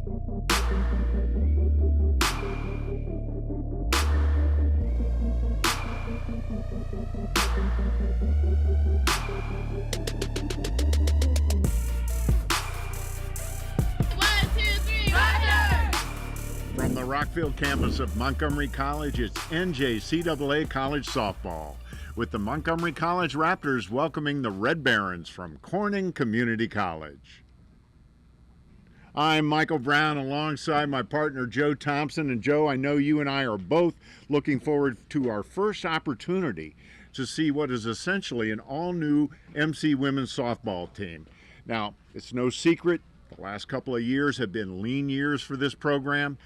From the Rockville campus of Montgomery College, it's NJCAA College Softball, with the Montgomery College Raptors welcoming the Red Barons from Corning Community College. I'm Michael Brown alongside my partner Joe Thompson. And Joe, I know you and I are both looking forward to our first opportunity to see what is essentially an all-new MC women's softball team. Now, it's no secret, the last couple of years have been lean years for this program.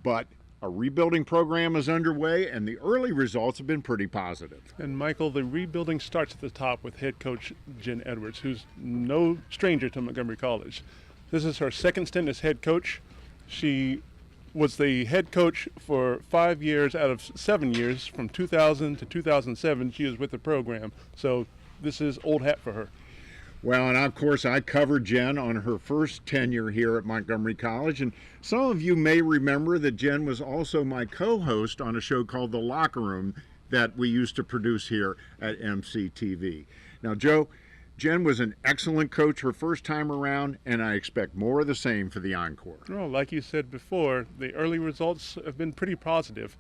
But a rebuilding program is underway, and the early results have been pretty positive. And Michael, the rebuilding starts at the top with head coach Jen Edwards, who's no stranger to Montgomery College. This is her second stint as head coach. She was the head coach for 5 years out of 7 years, from 2000 to 2007. She was with the program, so this is old hat for her. Well, and of course, I covered Jen on her first tenure here at Montgomery College, and some of you may remember that Jen was also my co-host on a show called The Locker Room that we used to produce here at MCTV. Now, Joe, Jen was an excellent coach her first time around, and I expect more of the same for the encore. Well, like you said before, the early results have been pretty positive.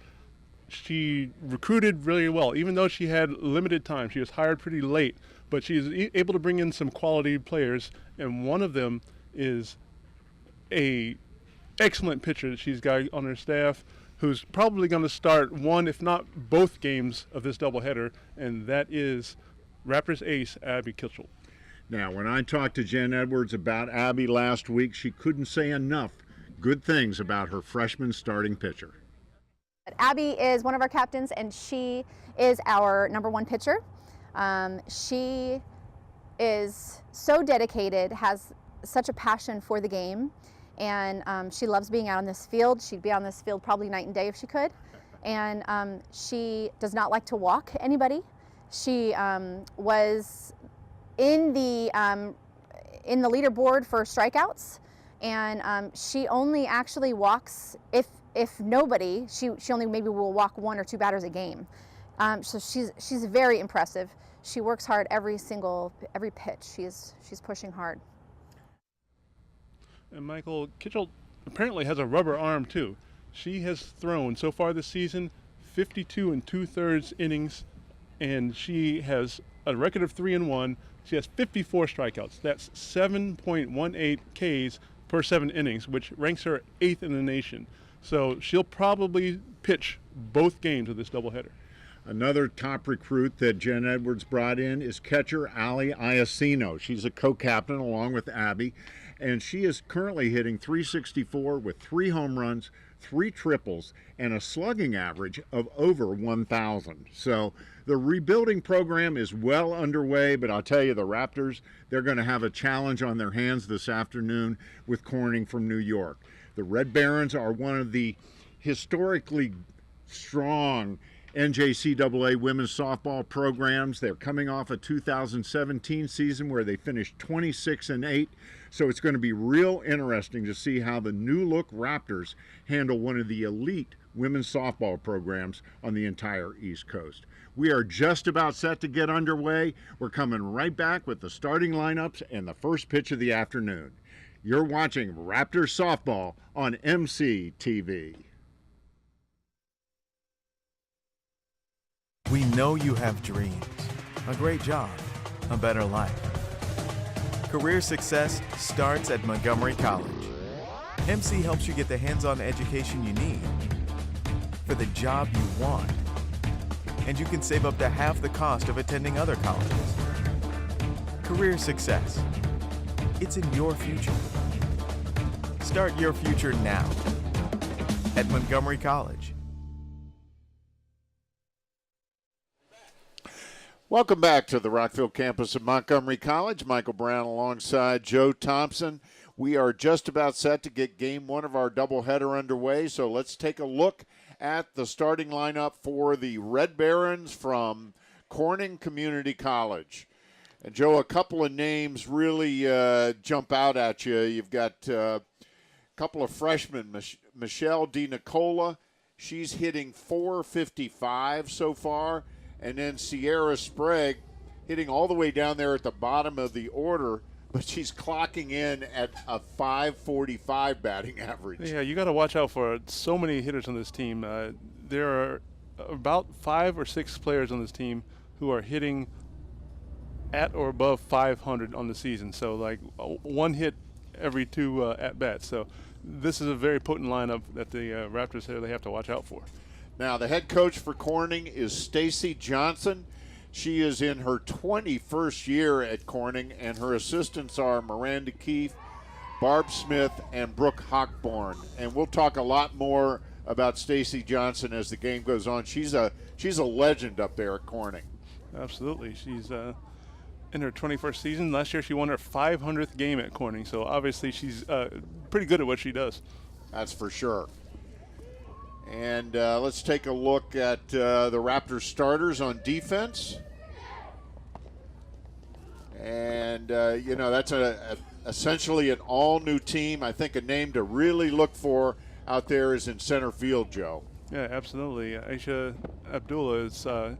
She recruited really well, even though she had limited time. She was hired pretty late, but she's able to bring in some quality players, and one of them is a excellent pitcher that she's got on her staff, who's probably going to start one, if not both games of this doubleheader, and that is Raptors ace Abby Kitchell. Now, when I talked to Jen Edwards about Abby last week, she couldn't say enough good things about her freshman starting pitcher. Abby is one of our captains, and she is our #1 pitcher. She is so dedicated, has such a passion for the game, and she loves being out on this field. She'd be on this field probably night and day if she could. And she does not like to walk anybody. She was in the leaderboard for strikeouts, and she only actually walks if nobody. She only maybe will walk 1 or 2 batters a game. So she's very impressive. She works hard every pitch. She's pushing hard. And Michael, Kitchell apparently has a rubber arm too. She has thrown so far this season 52 2/3 innings, and she has a record of 3-1. She has 54 strikeouts. That's 7.18 Ks per 7 innings, which ranks her 8th in the nation. So she'll probably pitch both games of this doubleheader. Another top recruit that Jen Edwards brought in is catcher Allie Iacino. She's a co-captain along with Abby, and she is currently hitting .364 with 3 home runs, 3 triples, and a slugging average of over 1,000. So the rebuilding program is well underway, but I'll tell you, the Raptors, they're going to have a challenge on their hands this afternoon with Corning from New York. The Red Barons are one of the historically strong NJCAA women's softball programs. They're coming off a 2017 season where they finished 26-8. So it's going to be real interesting to see how the new look Raptors handle one of the elite women's softball programs on the entire East Coast. We are just about set to get underway. We're coming right back with the starting lineups and the first pitch of the afternoon. You're watching Raptors softball on MCTV. We know you have dreams, a great job, a better life. Career success starts at Montgomery College. MC helps you get the hands-on education you need for the job you want. And you can save up to half the cost of attending other colleges. Career success. It's in your future. Start your future now at Montgomery College. Welcome back to the Rockville campus of Montgomery College. Michael Brown alongside Joe Thompson. We are just about set to get game 1 of our doubleheader underway, so let's take a look at the starting lineup for the Red Barons from Corning Community College. And Joe, a couple of names really jump out at you. You've got couple of freshmen, Michelle DiNicola, she's hitting .455 so far, and then Sierra Sprague hitting all the way down there at the bottom of the order, but she's clocking in at a .545 batting average. Yeah, you got to watch out for so many hitters on this team. There are about 5 or 6 players on this team who are hitting at or above 500 on the season. So like one hit every 2 at-bats. So this is a very potent lineup that the Raptors really have to watch out for. Now, the head coach for Corning is Stacy Johnson. She is in her 21st year at Corning, and her assistants are Miranda Keefe, Barb Smith, and Brooke Hockborn. And we'll talk a lot more about Stacy Johnson as the game goes on. She's a legend up there at Corning. Absolutely. She's in her 21st season. Last year she won her 500th game at Corning, so obviously she's pretty good at what she does. That's for sure. And let's take a look at the Raptors starters on defense. And, that's essentially an all-new team. I think a name to really look for out there is in center field, Joe. Yeah, absolutely. Aisha Abdullah is the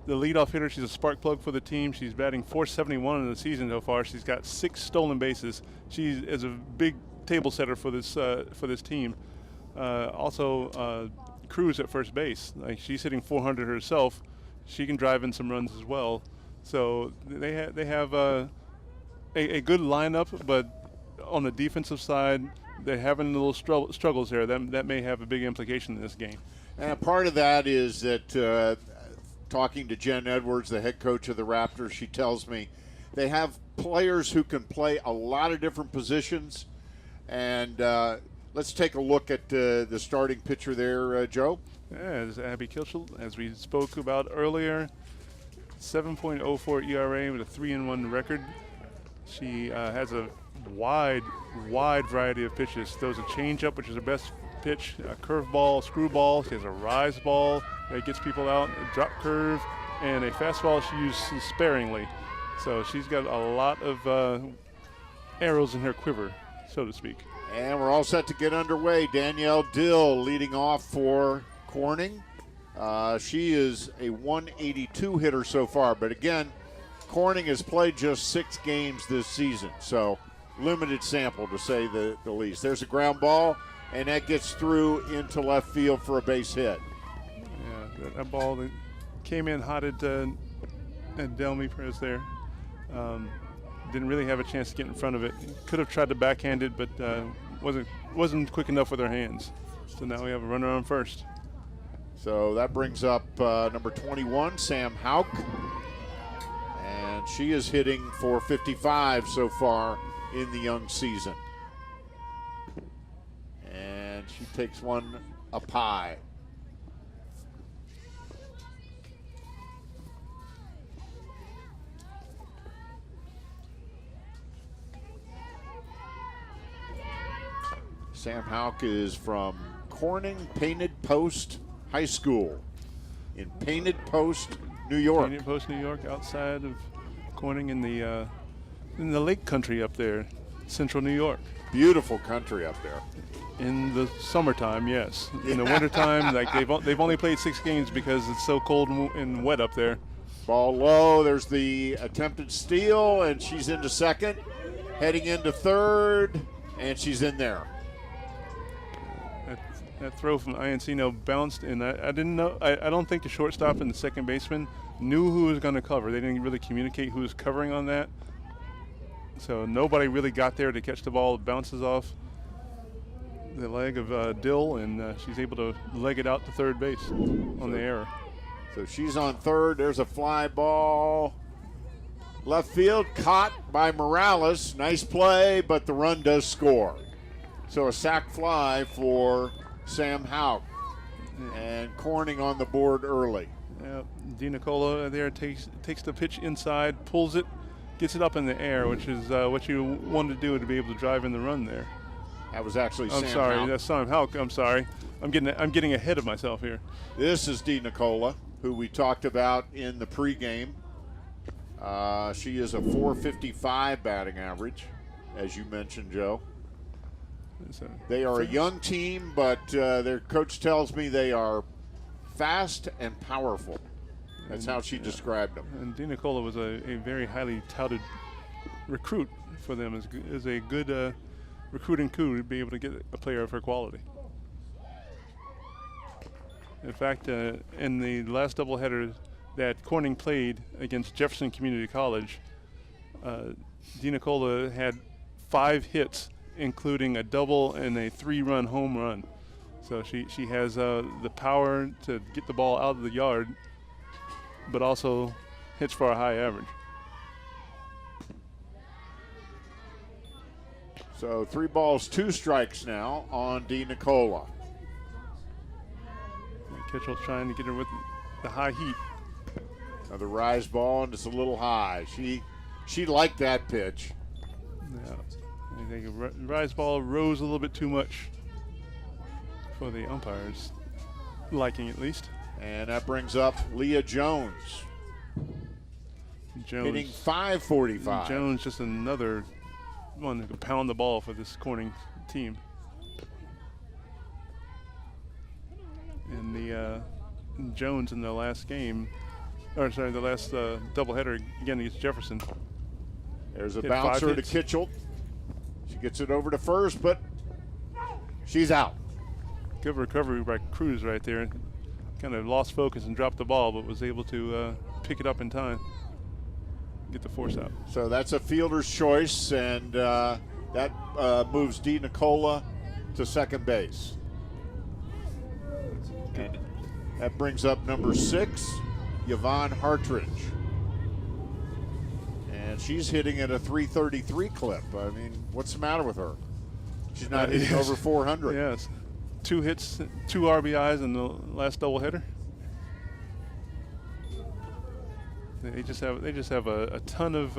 leadoff hitter. She's a spark plug for the team. She's batting .471 in the season so far. She's got 6 stolen bases. She is a big table setter for this team. Also, Cruz at first base. Like, she's hitting .400 herself. She can drive in some runs as well. So they have a good lineup, but on the defensive side, they're having little struggles there. That may have a big implication in this game. And part of that is that talking to Jen Edwards, the head coach of the Raptors, she tells me they have players who can play a lot of different positions. And let's take a look at the starting pitcher there, Joe. Yeah, it's Abby Kilschel, as we spoke about earlier. 7.04 ERA with a 3-1 record. She has a wide variety of pitches. Throws a changeup, which is her best pitch, a curveball, screwball. She has a rise ball that gets people out, a drop curve, and a fastball she uses sparingly. So she's got a lot of arrows in her quiver, so to speak. And we're all set to get underway. Danielle Dill leading off for Corning. She is a 182 hitter so far, but again, Corning has played just 6 games this season, so limited sample to say the least. There's a ground ball, and that gets through into left field for a base hit. Yeah, that ball that came in hot at Delmy Perez there. Didn't really have a chance to get in front of it. Could have tried to backhand it, but wasn't quick enough with her hands. So now we have a runner on first. So that brings up number 21, Sam Hauk. And she is hitting .455 so far in the young season. And she takes one up high. Sam Hauk is from Corning Painted Post High School in Painted Post, New York. Painted Post, New York, outside of Corning in the lake country up there, central New York. Beautiful country up there. In the summertime, yes. In the wintertime, like they've only played 6 games because it's so cold and wet up there. Ball low. There's the attempted steal, and she's into second, heading into third, and she's in there. That throw from Iancino bounced, and I didn't know. I don't think the shortstop and the second baseman knew who was going to cover. They didn't really communicate who was covering on that. So nobody really got there to catch the ball. It bounces off the leg of Dill, and she's able to leg it out to third base on the error. So she's on third. There's a fly ball. Left field, caught by Morales. Nice play, but the run does score. So a sac fly for Sam Hauk. And Corning on the board early. DiNicola there takes the pitch inside, pulls it, gets it up in the air, which is what you wanted to do to be able to drive in the run there. That was actually Sam sorry, Hauk. That's Sam Hauk. I'm sorry. I'm getting ahead of myself here. This is DiNicola, who we talked about in the pregame. She is a .455 batting average, as you mentioned, Joe. They are a young team, but their coach tells me they are fast and powerful. That's how she described them. And Dina Cola was a very highly touted recruit for them. Is a good recruiting coup to be able to get a player of her quality. In fact, in the last doubleheader that Corning played against Jefferson Community College, Dina Cola had 5 hits, including a double and a 3-run home run. So she has the power to get the ball out of the yard, but also hits for a high average. So 3 balls, 2 strikes now on Dee Nicola. Kitchell's trying to get her with the high heat. Another rise ball, and it's a little high. She liked that pitch. Yeah, I think a rise ball rose a little bit too much for the umpires' liking, at least. And that brings up Leah Jones. Hitting .545. Jones just another one who can pound the ball for this Corning team. And the Jones in the last game, the last doubleheader again against Jefferson. There's a bouncer to Kitchell. She gets it over to first, but she's out. Good recovery by Cruz right there. Kind of lost focus and dropped the ball, but was able to pick it up in time, get the force out. So that's a fielder's choice, and that moves Dee Nicola to second base. And that brings up number 6, Yvonne Hartridge. And she's hitting at a .333 clip. I mean, what's the matter with her? She's not hitting over 400. Yes. 2 hits, 2 RBIs in the last doubleheader. They just have a ton of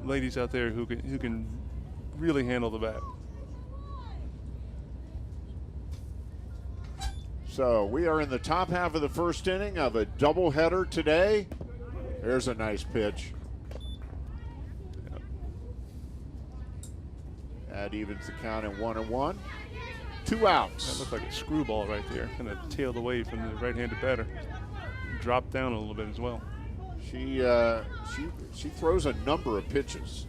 ladies out there who can really handle the bat. So we are in the top half of the first inning of a doubleheader today. There's a nice pitch. Yep. That evens the count in 1-1. 2 outs. That looked like a screwball right there, kind of tailed away from the right-handed batter. Dropped down a little bit as well. She throws a number of pitches.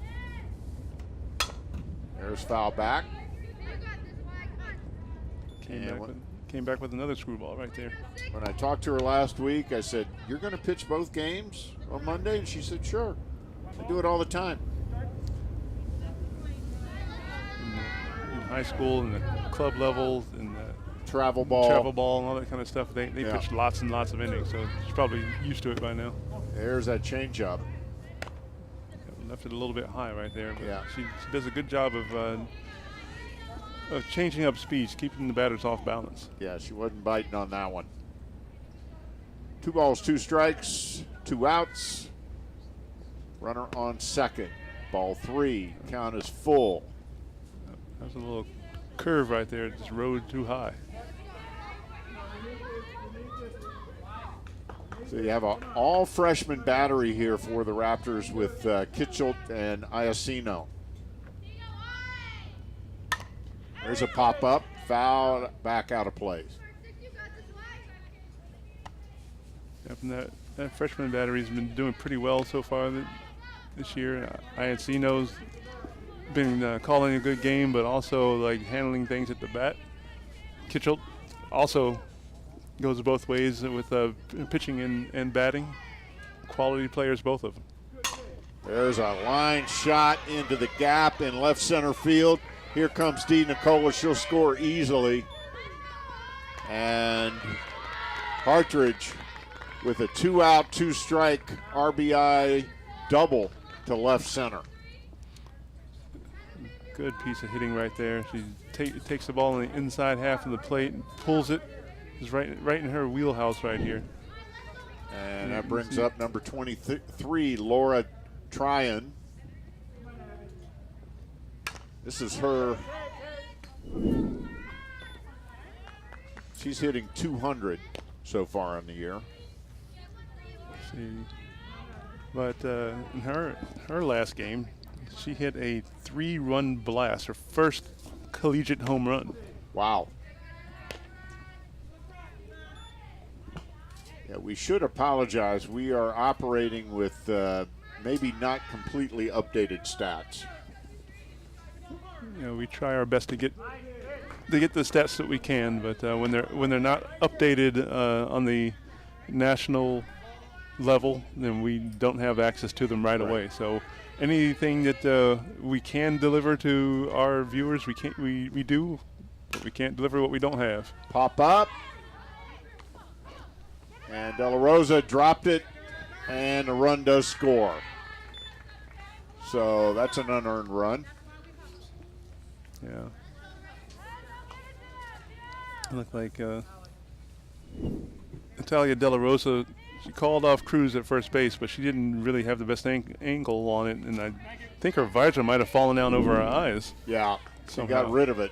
There's foul back. Came back with another screwball right there. When I talked to her last week, I said, "You're going to pitch both games on Monday?" And she said, "Sure. I do it all the time." In high school and the club level and the travel ball and all that kind of stuff, they pitched lots and lots of innings, so she's probably used to it by now. There's that changeup. Left it a little bit high right there, but yeah. She does a good job of changing up speeds, keeping the batters off balance. Yeah, she wasn't biting on that one. 2 balls, 2 strikes, 2 outs. Runner on second. Ball 3. Count is full. That's a little curve right there. It just rode too high. So you have an all-freshman battery here for the Raptors with Kitchell and Iacino. There's a pop-up, foul, back out of place. Yep, and that freshman battery's been doing pretty well so far this year. Iacino's been calling a good game, but also like handling things at the bat. Kitchell also goes both ways with pitching and batting. Quality players, both of them. There's a line shot into the gap in left center field. Here comes Dee Nicola. She'll score easily. And Hartridge with a 2-out, 2-strike RBI double to left center. Good piece of hitting right there. She takes the ball in the inside half of the plate and pulls it. It's right in her wheelhouse right here. And that brings up number 23, Laura Tryon. This is her. She's hitting 200 so far in the year. Let's see. But in her last game, she hit a 3-run blast, her first collegiate home run. Wow. Yeah, we should apologize. We are operating with maybe not completely updated stats. You know, we try our best to get the stats that we can, but when they're not updated on the national level, then we don't have access to them right away. So anything that we can deliver to our viewers, we do, but we can't deliver what we don't have. Pop up. And De La Rosa dropped it, and a run does score. So that's an unearned run. Yeah. Looked like Natalia De La Rosa, she called off Cruz at first base, but she didn't really have the best angle on it, and I think her visor might have fallen down over her eyes. Yeah, she somehow. got rid of it.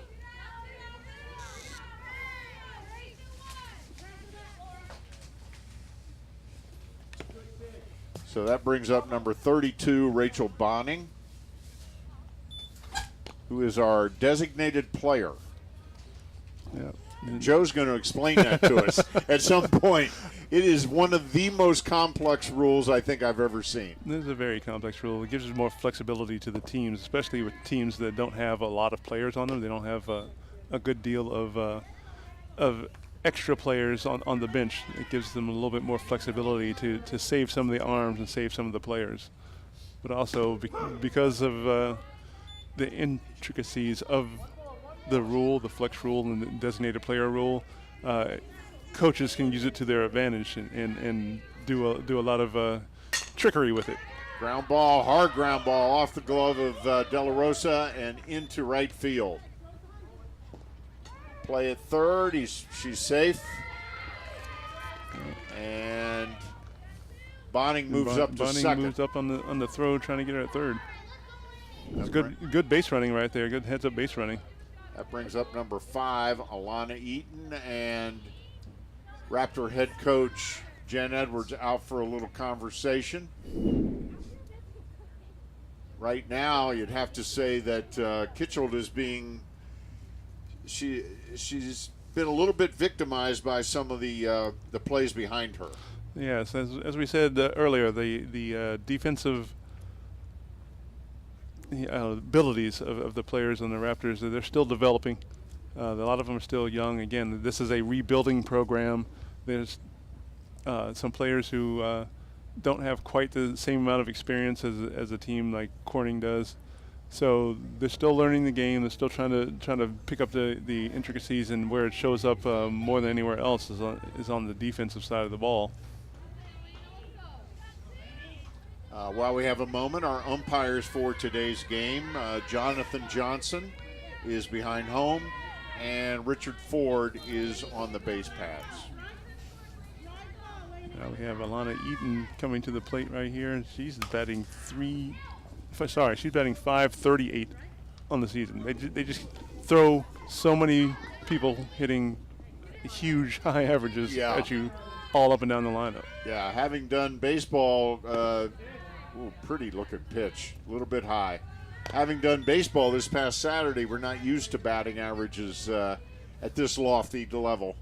So that brings up number 32, Rachel Bonning, who is our designated player. Yeah. Joe's going to explain that to us at some point. It is one of the most complex rules I think I've ever seen. This is a very complex rule. It gives us more flexibility to the teams, especially with teams that don't have a lot of players on them. They don't have a good deal of extra players on the bench. It gives them a little bit more flexibility to save some of the arms and save some of the players. But also because of the intricacies of the rule, the flex rule and the designated player rule, coaches can use it to their advantage and do a lot of trickery with it. Ground ball, hard ground ball off the glove of De La Rosa and into right field. Play at third. She's safe. And Bonning moves up to Bonning second. moves up on the throw, trying to get her at third. It's good base running right there. Good heads up base running. That brings up number 5, Alana Eaton, and Raptor head coach Jen Edwards out for a little conversation. Right now, you'd have to say that Kitchell is being she's been a little bit victimized by some of the plays behind her. Yes, as we said earlier, the defensive abilities of the players on the Raptors, they're still developing. A lot of them are still young. Again, this is a rebuilding program. There's some players who don't have quite the same amount of experience as a team like Corning does. So they're still learning the game. They're still trying to pick up the intricacies, and where it shows up more than anywhere else is on the defensive side of the ball. While we have a moment, our umpires for today's game, Jonathan Johnson is behind home, and Richard Ford is on the base paths. Now we have Alana Eaton coming to the plate right here, and she's batting she's batting .538 on the season. They just throw so many people hitting huge high averages at you all up and down the lineup. Yeah, having done baseball, pretty looking pitch, a little bit high. Having done baseball this past Saturday, we're not used to batting averages at this lofty level.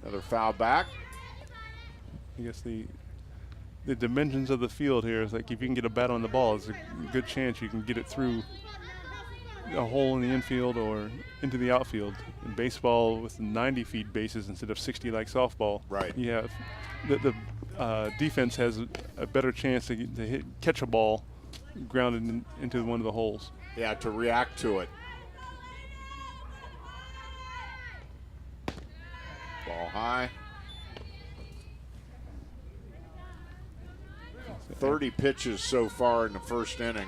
Another foul back. I guess the dimensions of the field here is like if you can get a bat on the ball, it's a good chance you can get it through a hole in the infield or into the outfield. In baseball, with 90 feet bases instead of 60 like softball, right? You have the defense has a better chance to catch a ball grounded into one of the holes. Yeah, to react to it. Ball high. 30 pitches so far in the first inning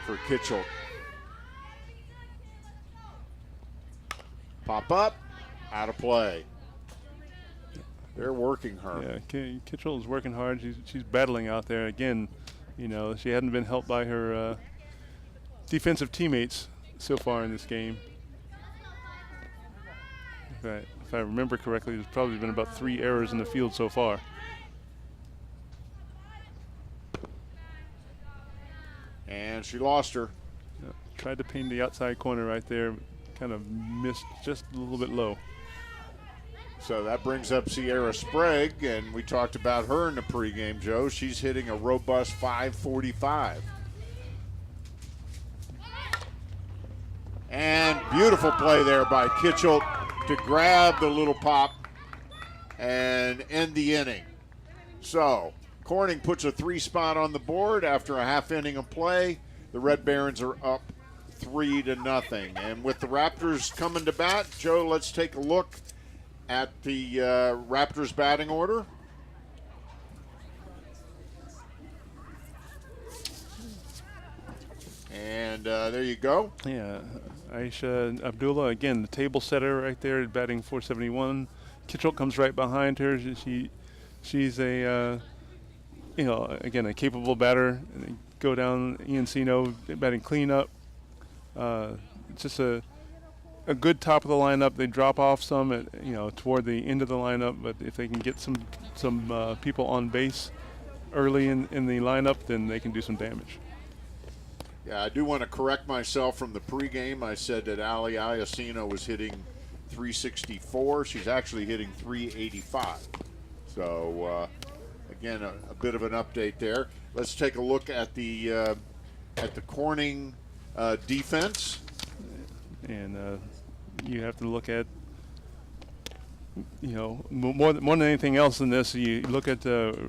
for Kitchell. Pop up, out of play. They're working her. Yeah, Kitchell is working hard. She's battling out there. Again, you know, she hadn't been helped by her defensive teammates so far in this game. If I remember correctly, there's probably been about 3 errors in the field so far. And she lost her. Yeah, tried to ping the outside corner right there. Kind of missed just a little bit low. So that brings up Sierra Sprague, and we talked about her in the pregame, Joe. She's hitting a robust .545. And beautiful play there by Kitchell to grab the little pop and end the inning. So Corning puts a 3 spot on the board after a half inning of play. The Red Barons are up 3-0. And with the Raptors coming to bat, Joe, let's take a look at the Raptors batting order. And there you go. Yeah, Aisha Abdullah, again, the table setter right there, batting .471. Kitchell comes right behind her. She's a, again, a capable batter. Go down Ian Sino, batting cleanup. Just a good top of the lineup. They drop off some, toward the end of the lineup. But if they can get some people on base early in the lineup, then they can do some damage. Yeah, I do want to correct myself from the pregame. I said that Ali Iacino was hitting .364. She's actually hitting .385. So, again, a bit of an update there. Let's take a look at the Corning defense. And you have to look at, more than anything else in this, you look at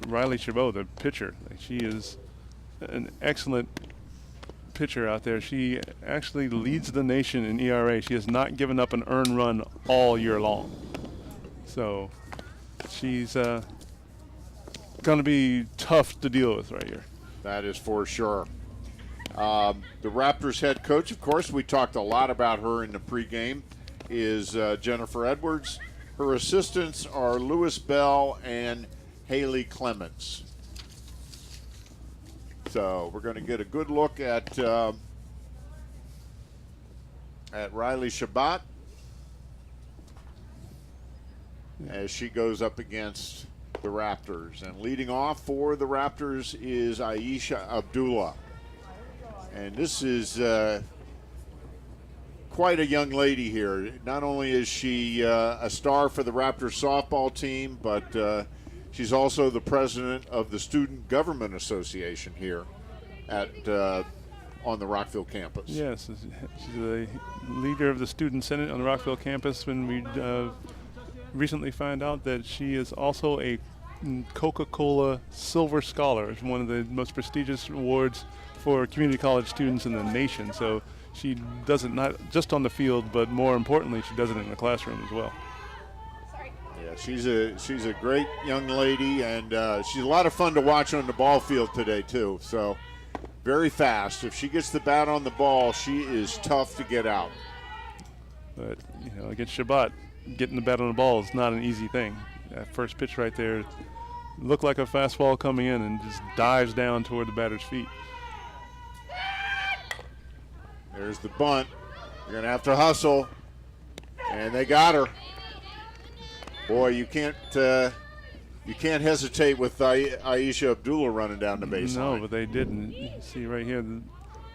Riley Chabot, the pitcher. She is an excellent pitcher out there. She actually leads the nation in ERA. She has not given up an earned run all year long. So she's going to be tough to deal with right here. That is for sure. The Raptors head coach, of course, we talked a lot about her in the pregame, is Jennifer Edwards. Her assistants are Lewis Bell and Haley Clements. So we're going to get a good look at Riley Chabot as she goes up against the Raptors. And leading off for the Raptors is Aisha Abdullah. And this is quite a young lady here. Not only is she a star for the Raptors softball team, but she's also the president of the Student Government Association here on the Rockville campus. Yes, she's the leader of the Student Senate on the Rockville campus. When we recently found out that she is also a Coca-Cola Silver Scholar. It's one of the most prestigious awards for community college students in the nation. So she does it not just on the field, but more importantly, she does it in the classroom as well. Yeah, she's a great young lady, and she's a lot of fun to watch on the ball field today too. So very fast. If she gets the bat on the ball, she is tough to get out. But against Chabot, getting the bat on the ball is not an easy thing. That first pitch right there looked like a fastball coming in and just dives down toward the batter's feet. There's the bunt. You're going to have to hustle. And they got her. Boy, you can't hesitate with Aisha Abdullah running down the baseline. No, but they didn't. You see right here,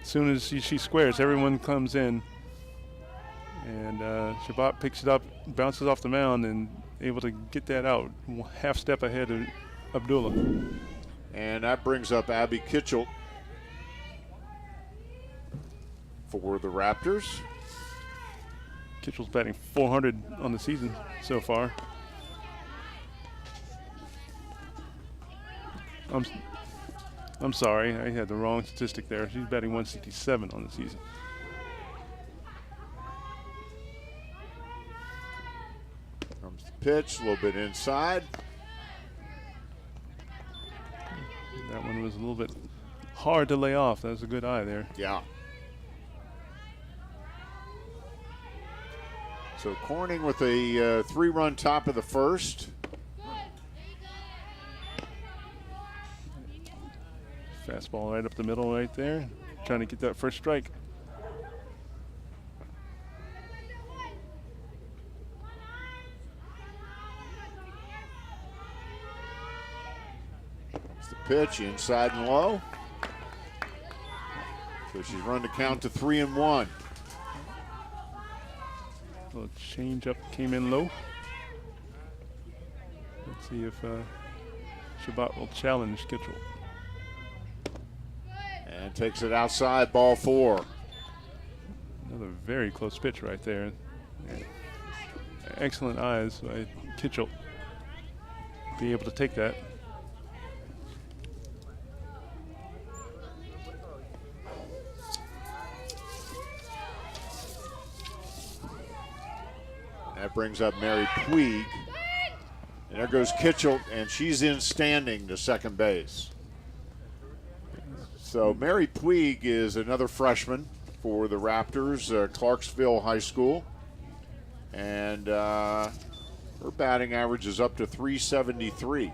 as soon as she squares, everyone comes in. And Chabot picks it up, bounces off the mound, and able to get that out half step ahead of Abdullah. And that brings up Abby Kitchell for the Raptors. Kitchell's batting .400 on the season so far. I'm sorry, I had the wrong statistic there. She's batting .167 on the season. Comes the pitch, a little bit inside. That one was a little bit hard to lay off. That was a good eye there. Yeah. So Corning with a 3-run top of the first. Fastball right up the middle right there. Trying to get that first strike. It's the pitch inside and low. So she's run the count to 3-1. Little change up came in low. Let's see if Shabbat will challenge Kitchell. And takes it outside, ball 4. Another very close pitch right there. Yeah. Excellent eyes by Kitchell. Be able to take that. That brings up Mary Puig. And there goes Kitchell, and she's in standing to second base. So Mary Puig is another freshman for the Raptors, Clarksville High School. And her batting average is up to 373.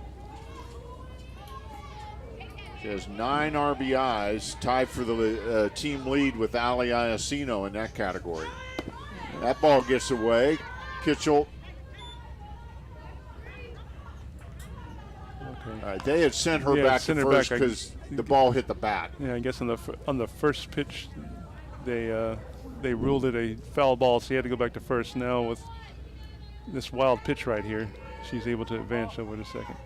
She has 9 RBIs, tied for the team lead with Ali Iacino in that category. That ball gets away. Kitchell. Okay. They had sent her back to first because the ball hit the bat. Yeah, I guess on the first pitch, they ruled it a foul ball, so he had to go back to first. Now with this wild pitch right here, she's able to advance over to second.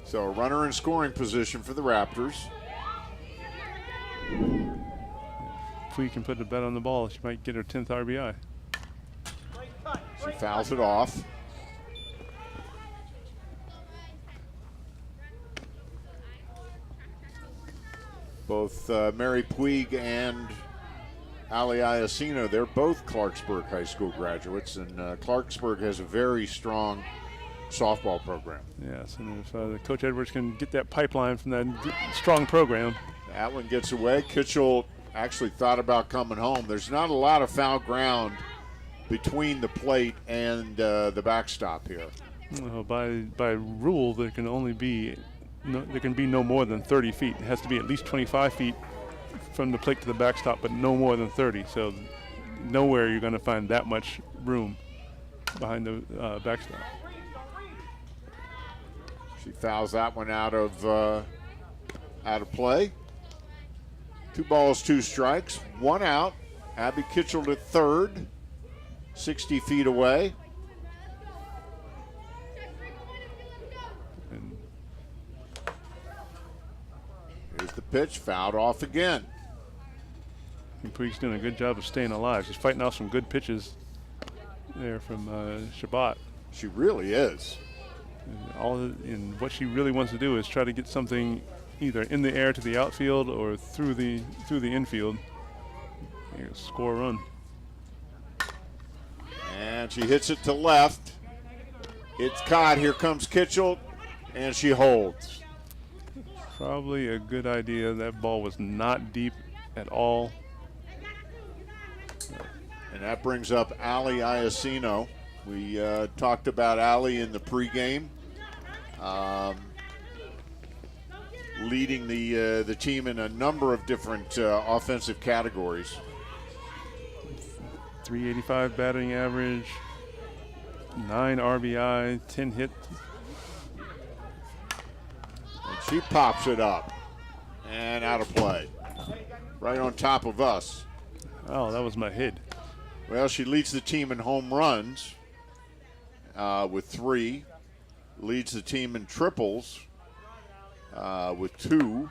So a runner in scoring position for the Raptors. If we can put a bet on the ball, she might get her 10th RBI. She fouls it off. Both Mary Puig and Ali Iacino, they're both Clarksburg High School graduates, and Clarksburg has a very strong softball program. Yes, and if Coach Edwards can get that pipeline from that strong program. That one gets away. Kitchell actually thought about coming home. There's not a lot of foul ground between the plate and the backstop here. By rule, there can only be no more than 30 feet. It has to be at least 25 feet from the plate to the backstop, but no more than 30. So nowhere you're going to find that much room behind the backstop. She fouls that one out of play. 2 balls, 2 strikes, 1 out. Abby Kitchell at third, 60 feet away. And here's the pitch, fouled off again. Puig's doing a good job of staying alive. She's fighting off some good pitches there from Shabbat. She really is. And what she really wants to do is try to get something either in the air to the outfield or through the infield. Score a run. And she hits it to left. It's caught. Here comes Kitchell, and she holds. Probably a good idea. That ball was not deep at all. And that brings up Ali Iacino. We talked about Ali in the pregame. Leading the team in a number of different offensive categories. 385 batting average, 9 RBI, 10 hits. And she pops it up and out of play. Right on top of us. Oh, that was my head. Well, she leads the team in home runs with 3. Leads the team in triples with 2.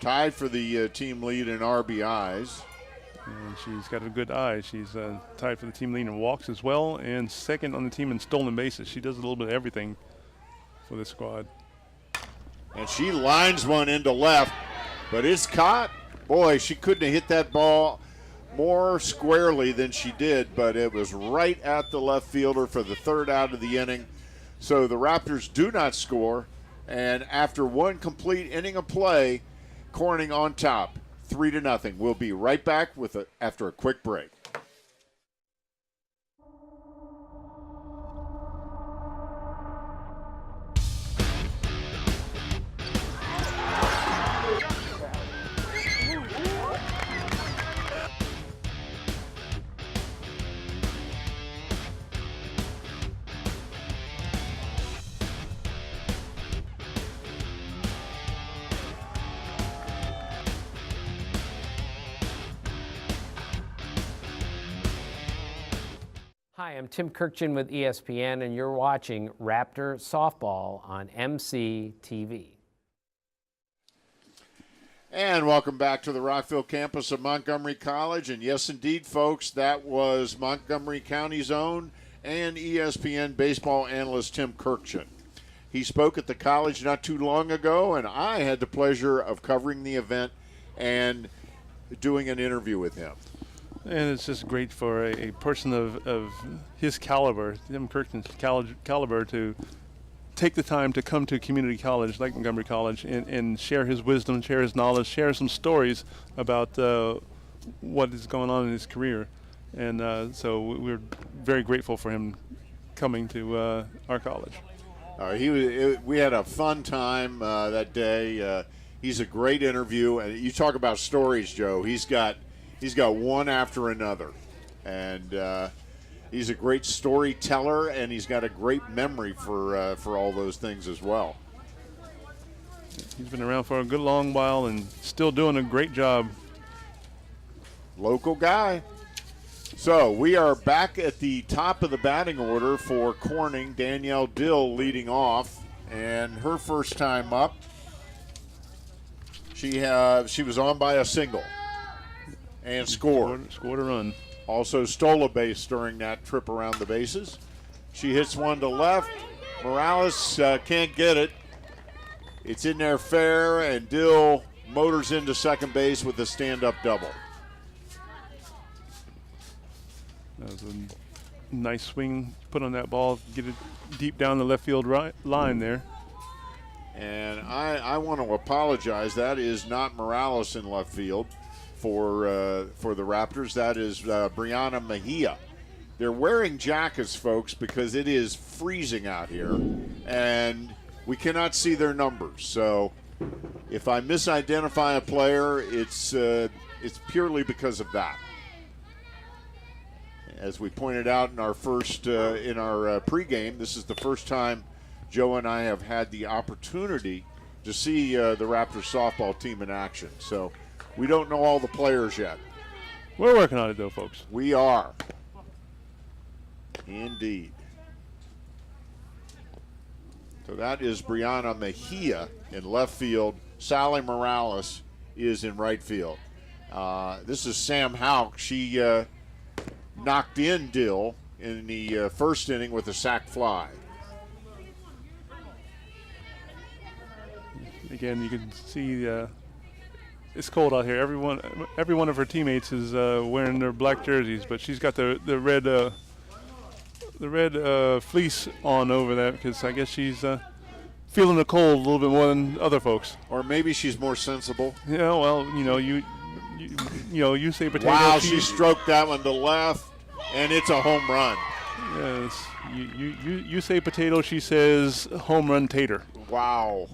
Tied for the team lead in RBIs. And she's got a good eye. She's tied for the team lead in walks as well, and second on the team in stolen bases. She does a little bit of everything for this squad. And she lines one into left, but it's caught. Boy, she couldn't have hit that ball more squarely than she did, but it was right at the left fielder for the 3rd out of the inning. So the Raptors do not score, and after 1 complete inning of play, Corning on top, 3-0. We'll be right back after a quick break. Hi, I'm Tim Kirkchin with ESPN, and you're watching Raptor Softball on MCTV. And welcome back to the Rockville campus of Montgomery College. And yes, indeed, folks, that was Montgomery County's own and ESPN baseball analyst Tim Kirkchin. He spoke at the college not too long ago, and I had the pleasure of covering the event and doing an interview with him. And it's just great for a person of his caliber, Tim Kirkchin's caliber, to take the time to come to a community college like Montgomery College and share his wisdom, share his knowledge, share some stories about what is going on in his career. And so we're very grateful for him coming to our college. We had a fun time that day. He's a great interview, and you talk about stories, Joe. He's got one after another, and he's a great storyteller, and he's got a great memory for all those things as well. He's been around for a good long while and still doing a great job. Local guy. So we are back at the top of the batting order for Corning. Danielle Dill leading off, and her first time up, she was on by a single and scored a run. Also stole a base during that trip around the bases. She hits one to left. Morales can't get it. It's in there fair, and Dill motors into second base with a stand-up double. That was a nice swing put on that ball, get it deep down the left field line there. And I want to apologize. That is not Morales in left field for the Raptors. That is Brianna Mejia. They're wearing jackets, folks, because it is freezing out here, and we cannot see their numbers. So if I misidentify a player, it's purely because of that. As we pointed out in our pregame, this is the first time Joe and I have had the opportunity to see the Raptors softball team in action. So we don't know all the players yet. We're working on it, though, folks. We are. Indeed. So that is Brianna Mejia in left field. Sally Morales is in right field. This is Sam Houck. She knocked in Dill in the first inning with a sac fly. Again, you can see it's cold out here. Every one of her teammates is wearing their black jerseys, but she's got the red fleece on over that because I guess she's feeling the cold a little bit more than other folks. Or maybe she's more sensible. Yeah, well, you say potato. Wow, she stroked that one to left, and it's a home run. Yes, you say potato, she says home run tater. Wow.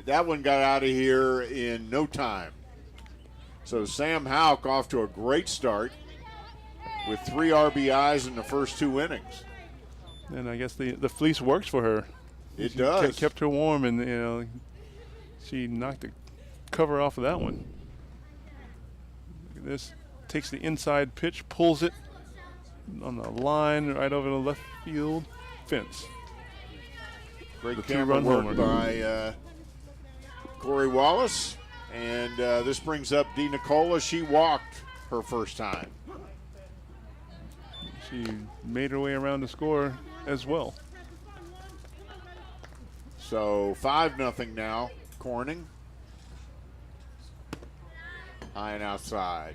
That one got out of here in no time. So Sam Houck off to a great start with 3 RBIs in the first 2 innings. And I guess the fleece works for her. It does. Kept her warm, and she knocked the cover off of that one. Look at this. Takes the inside pitch, pulls it on the line right over the left field fence. Great camera work by Corey Wallace. And this brings up Dee Nicola. She walked her first time. She made her way around the score as well. So 5-0 now, Corning. High and outside.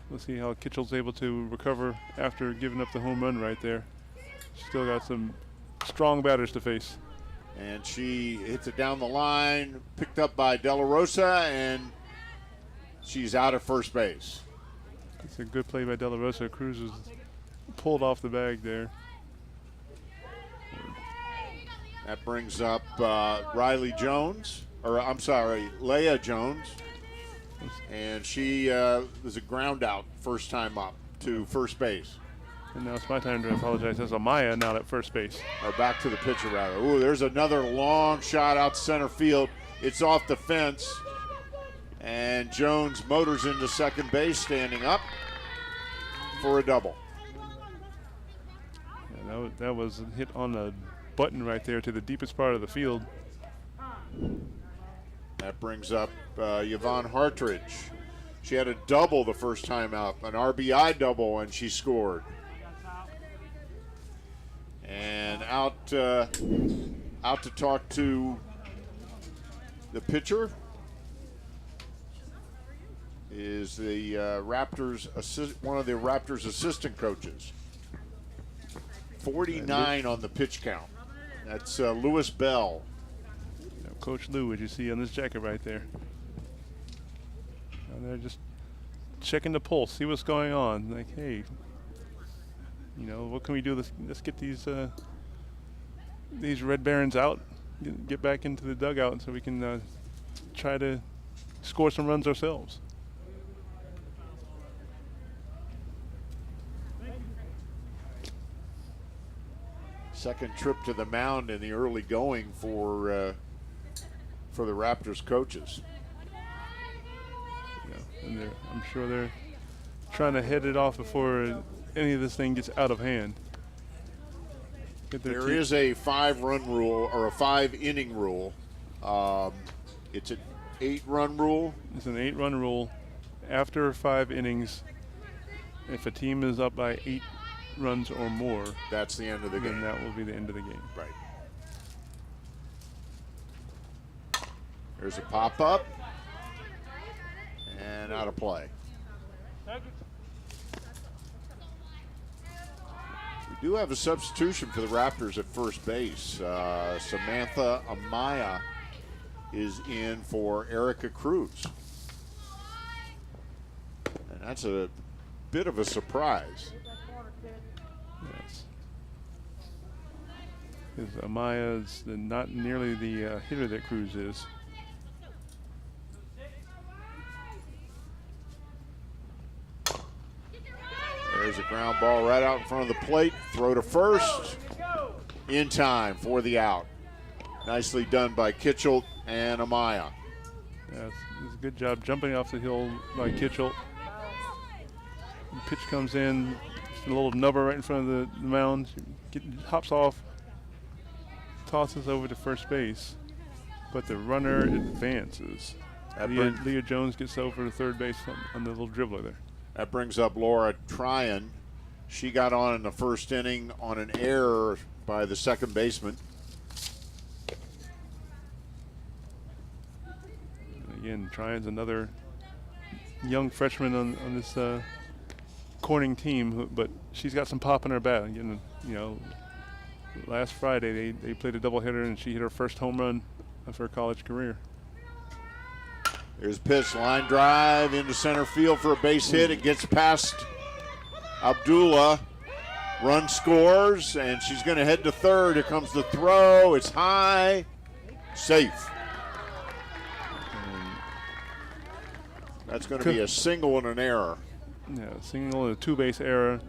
We'll see how Kitchell's able to recover after giving up the home run right there. She's still got some strong batters to face. And she hits it down the line, picked up by De La Rosa, and she's out at first base. It's a good play by De La Rosa. Cruz was pulled off the bag there. That brings up Leah Jones. And she was a ground out first time up to first base. And now it's my time to apologize. That's Amaya now at first base. Or back to the pitcher, rather. Ooh, there's another long shot out center field. It's off the fence. And Jones motors into second base, standing up. for a double. Yeah, that was hit on the button right there to the deepest part of the field. That brings up Yvonne Hartridge. She had a double the first time out, an RBI double, and she scored. And out to talk to the pitcher is the one of the Raptors assistant coaches. 49 on the pitch count. That's Lewis Bell. Coach Lou, as you see on this jacket right there. And they're just checking the pulse, see what's going on. Like, hey, what can we do? Let's get these Red Barons out, get back into the dugout so we can try to score some runs ourselves. Second trip to the mound in the early going for the Raptors coaches. Yeah, and I'm sure they're trying to head it off before any of this thing gets out of hand. There is a 5-run rule or a 5-inning rule. It's an 8-run rule. It's an 8-run rule. After 5 innings, if a team is up by 8 runs or more, that's the end of the game. Then that will be the end of the game. Right. There's a pop-up and out of play. We do have a substitution for the Raptors at first base. Samantha Amaya is in for Erica Cruz. And that's a bit of a surprise. Yes. Because Amaya is not nearly the hitter that Cruz is. There's a ground ball right out in front of the plate. Throw to first. In time for the out. Nicely done by Kitchell and Amaya. Yeah, it's a good job jumping off the hill by Kitchell. The pitch comes in, just a little nubber right in front of the mound. Hops off, tosses over to first base, but the runner advances. Leah Jones gets over to third base on the little dribbler there. That brings up Laura Tryon. She got on in the first inning on an error by the second baseman. And again, Tryon's another young freshman on this Corning team, but she's got some pop in her bat. Again, last Friday they played a doubleheader and she hit her first home run of her college career. There's a pitch, line drive into center field for a base hit. It gets past Abdullah. Run scores, and she's going to head to third. Here comes the throw. It's high. Safe. That's going to be a single and an error. Yeah, single and a two-base error.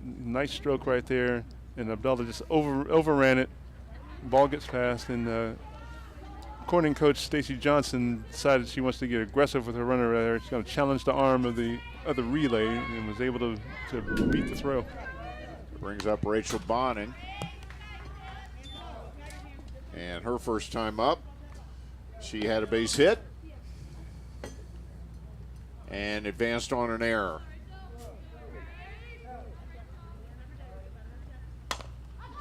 Nice stroke right there, and Abdullah just overran it. Ball gets past, and Corning coach Stacy Johnson decided she wants to get aggressive with her runner right there. She's going to challenge the arm of the relay and was able to beat the throw. Brings up Rachel Bonning. And her first time up, she had a base hit and advanced on an error.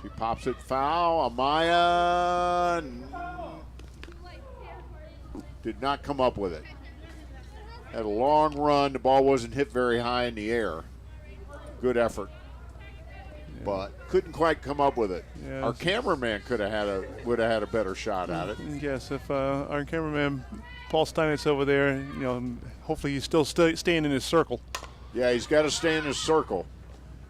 She pops it foul. Amaya did not come up with it. Had a long run. The ball wasn't hit very high in the air. Good effort, but couldn't quite come up with it. Yes. Our cameraman would have had a better shot at it. Yes, if our cameraman Paul Steinitz over there, hopefully he's still staying in his circle. Yeah, he's got to stay in his circle.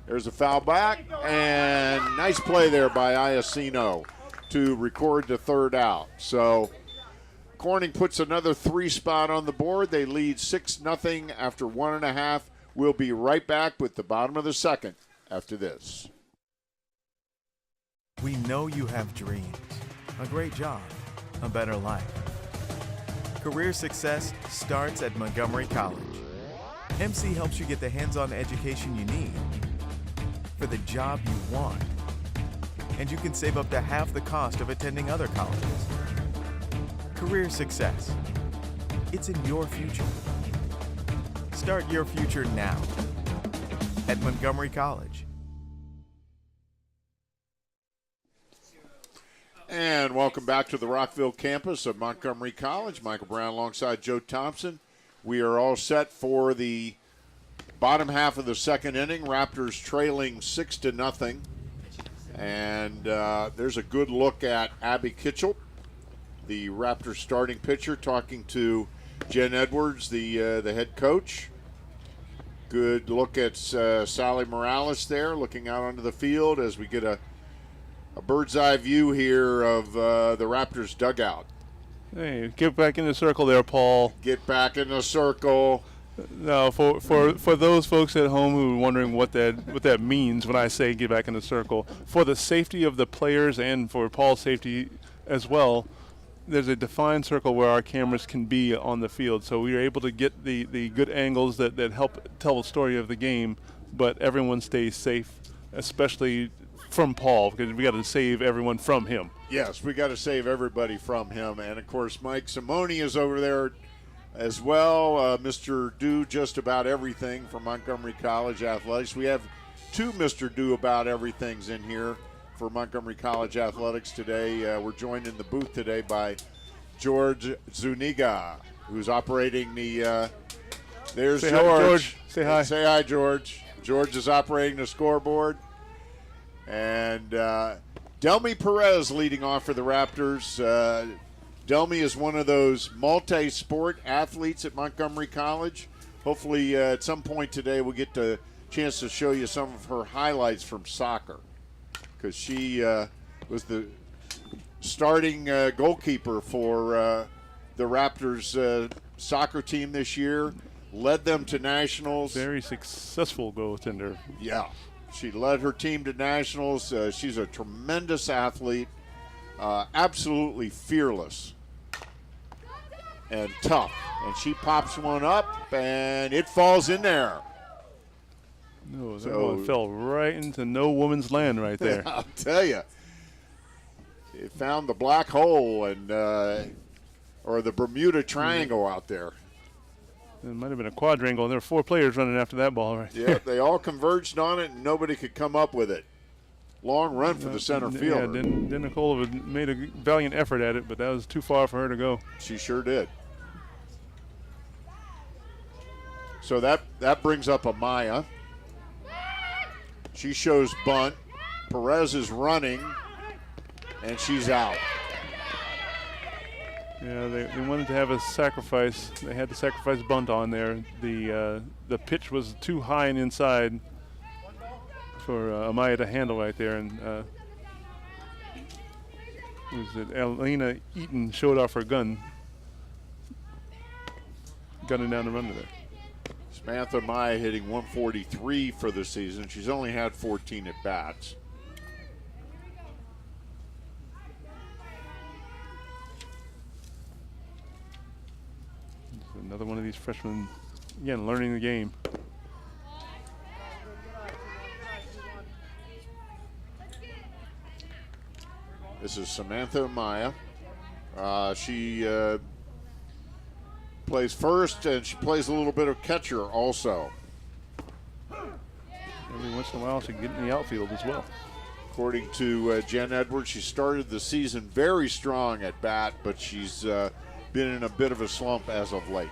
There's a foul back, and nice play there by Iacino to record the third out. So Corning puts another 3 spot on the board. They lead 6-0 after 1.5. We'll be right back with the bottom of the second after this. We know you have dreams, a great job, a better life. Career success starts at Montgomery College. MC helps you get the hands-on education you need for the job you want. And you can save up to half the cost of attending other colleges. Career success. It's in your future. Start your future now at Montgomery College. And welcome back to the Rockville campus of Montgomery College. Michael Brown alongside Joe Thompson. We are all set for the bottom half of the second inning. Raptors trailing 6-0. And there's a good look at Abby Kitchell, the Raptors starting pitcher, talking to Jen Edwards, the head coach. Good look at Sally Morales there, looking out onto the field as we get a bird's eye view here of the Raptors dugout. Hey, get back in the circle there, Paul. Get back in the circle. No, for those folks at home who are wondering what that means when I say get back in the circle, for the safety of the players and for Paul's safety as well, there's a defined circle where our cameras can be on the field. So we are able to get the good angles that help tell the story of the game, but everyone stays safe, especially from Paul, because we got to save everyone from him. Yes, we got to save everybody from him. And, of course, Mike Simone is over there as well. Mr. Do just about everything for Montgomery College Athletics. We have two Mr. Do about everythings in here for Montgomery College Athletics today. We're joined in the booth today by George Zuniga, who's operating the there's Say George. Hi, George. Say hi. Say hi, George. George is operating the scoreboard. And Delmy Perez leading off for the Raptors. Delmy is one of those multi-sport athletes at Montgomery College. Hopefully at some point today we'll get the chance to show you some of her highlights from soccer, because she was the starting goalkeeper for the Raptors soccer team this year, led them to nationals. Very successful goaltender. Yeah. She led her team to nationals. She's a tremendous athlete, absolutely fearless and tough. And she pops one up, and it falls in there. No, that one fell right into no woman's land right there. I'll tell you. It found the black hole and or the Bermuda Triangle out there. It might have been a quadrangle, and there were four players running after that ball right there. Yeah, they all converged on it, and nobody could come up with it. Long run for the center fielder. Yeah, Nikolova made a valiant effort at it, but that was too far for her to go. She sure did. So that brings up Amaya. She shows bunt. Perez is running, and she's out. Yeah, they wanted to have a sacrifice. They had the sacrifice bunt on there. The pitch was too high and inside for Amaya to handle right there. And Elena Eaton showed off her gun, gunning down the runner there. Samantha Amaya hitting 143 for the season. She's only had 14 at-bats. Another one of these freshmen, again, learning the game. This is Samantha Amaya. She plays first, and she plays a little bit of catcher also. Every once in a while, she can get in the outfield as well. According to Jen Edwards, she started the season very strong at bat, but she's been in a bit of a slump as of late.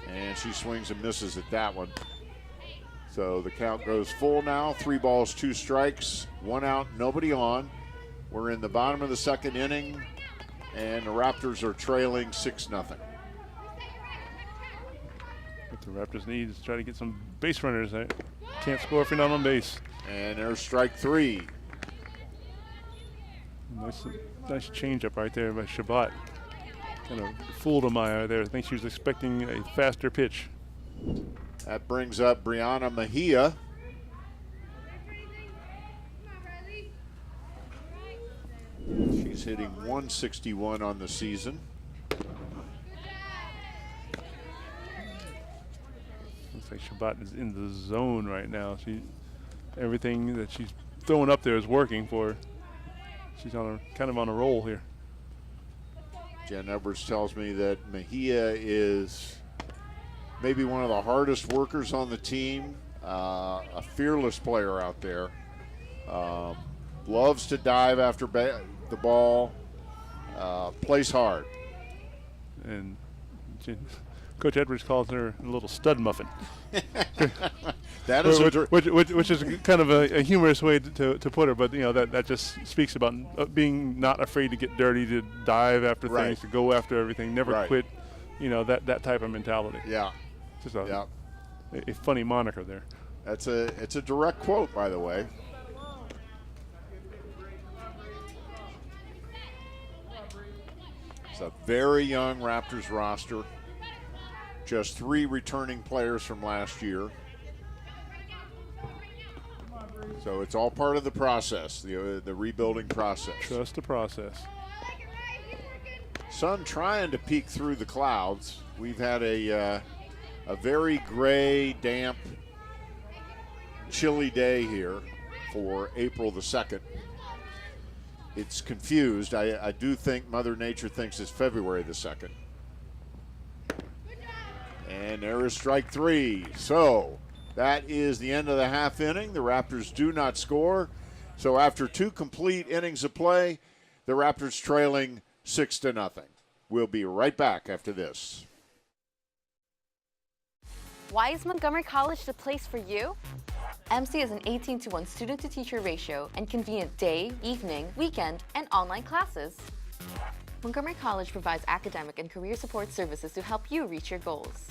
And she swings and misses at that one. So the count goes full now. 3 balls, 2 strikes, 1 out, nobody on. We're in the bottom of the second inning, and the Raptors are trailing 6-0. What the Raptors need is try to get some base runners. They can't score if you're not on base. And there's strike 3. Nice changeup right there by Shabbat. Kind of fooled Amaya there. I think she was expecting a faster pitch. That brings up Brianna Mejia. She's hitting 161 on the season. like Shabbat is in the zone right now. Everything that she's throwing up there is working for her. She's kind of on a roll here. Jen Edwards tells me that Mejia is maybe one of the hardest workers on the team, a fearless player out there. Loves to dive after the ball, plays hard. And Coach Edwards calls her a little stud muffin. That is which is kind of a humorous way to put her, but that just speaks about being not afraid to get dirty, to dive after things, to go after everything, never quit. That type of mentality. Yeah, just a funny moniker there. It's a direct quote, by the way. It's a very young Raptors roster. Just 3 returning players from last year. So it's all part of the process, the rebuilding process. Trust the process. Sun trying to peek through the clouds. We've had a very gray, damp, chilly day here for April the 2nd. It's confused. I do think Mother Nature thinks it's February the 2nd. And there is strike 3. So that is the end of the half inning. The Raptors do not score. So after 2 complete innings of play, the Raptors trailing 6-0. We'll be right back after this. Why is Montgomery College the place for you? MC is an 18-to-1 student-to-teacher ratio and convenient day, evening, weekend, and online classes. Montgomery College provides academic and career support services to help you reach your goals.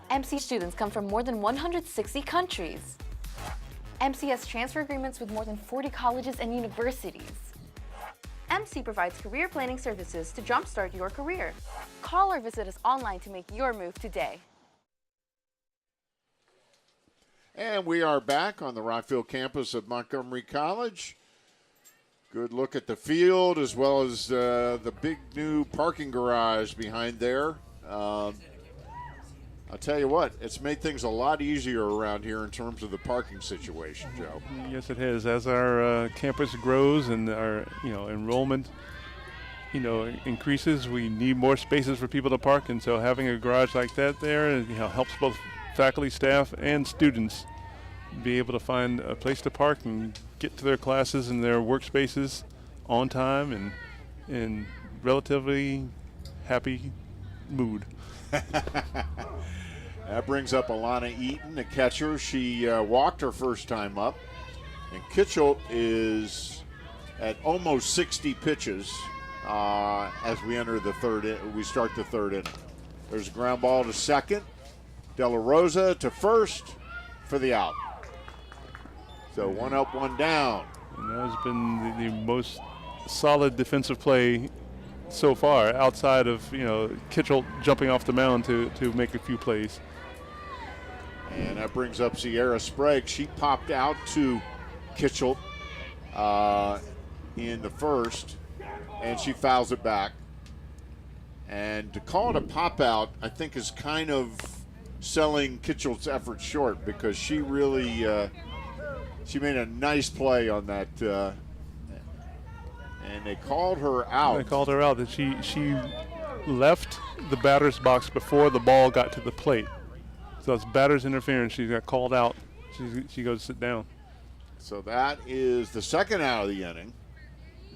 MC students come from more than 160 countries. MC has transfer agreements with more than 40 colleges and universities. MC provides career planning services to jumpstart your career. Call or visit us online to make your move today. And we are back on the Rockville campus of Montgomery College. Good look at the field as well as the big new parking garage behind there. I'll tell you what, it's made things a lot easier around here in terms of the parking situation, Joe. Yes, it has. As our campus grows and our enrollment increases, we need more spaces for people to park, and so having a garage like that there helps both faculty, staff, and students be able to find a place to park and get to their classes and their workspaces on time and in relatively happy mood. That brings up Alana Eaton, the catcher. She walked her first time up. And Kitchell is at almost 60 pitches as we enter the we start the third inning. There's a ground ball to second. De La Rosa to first for the out. So 1 up, 1 down. And that has been the most solid defensive play so far, outside of Kitchell jumping off the mound to make a few plays. And that brings up Sierra Sprague. She popped out to Kitchell in the first, and she fouls it back. And to call it a pop out, I think, is kind of selling Kitchell's efforts short, because she really she made a nice play on that. And they called her out. They called her out. That she left the batter's box before the ball got to the plate. So it's batter's interference. She got called out. She goes to sit down. So that is the second out of the inning.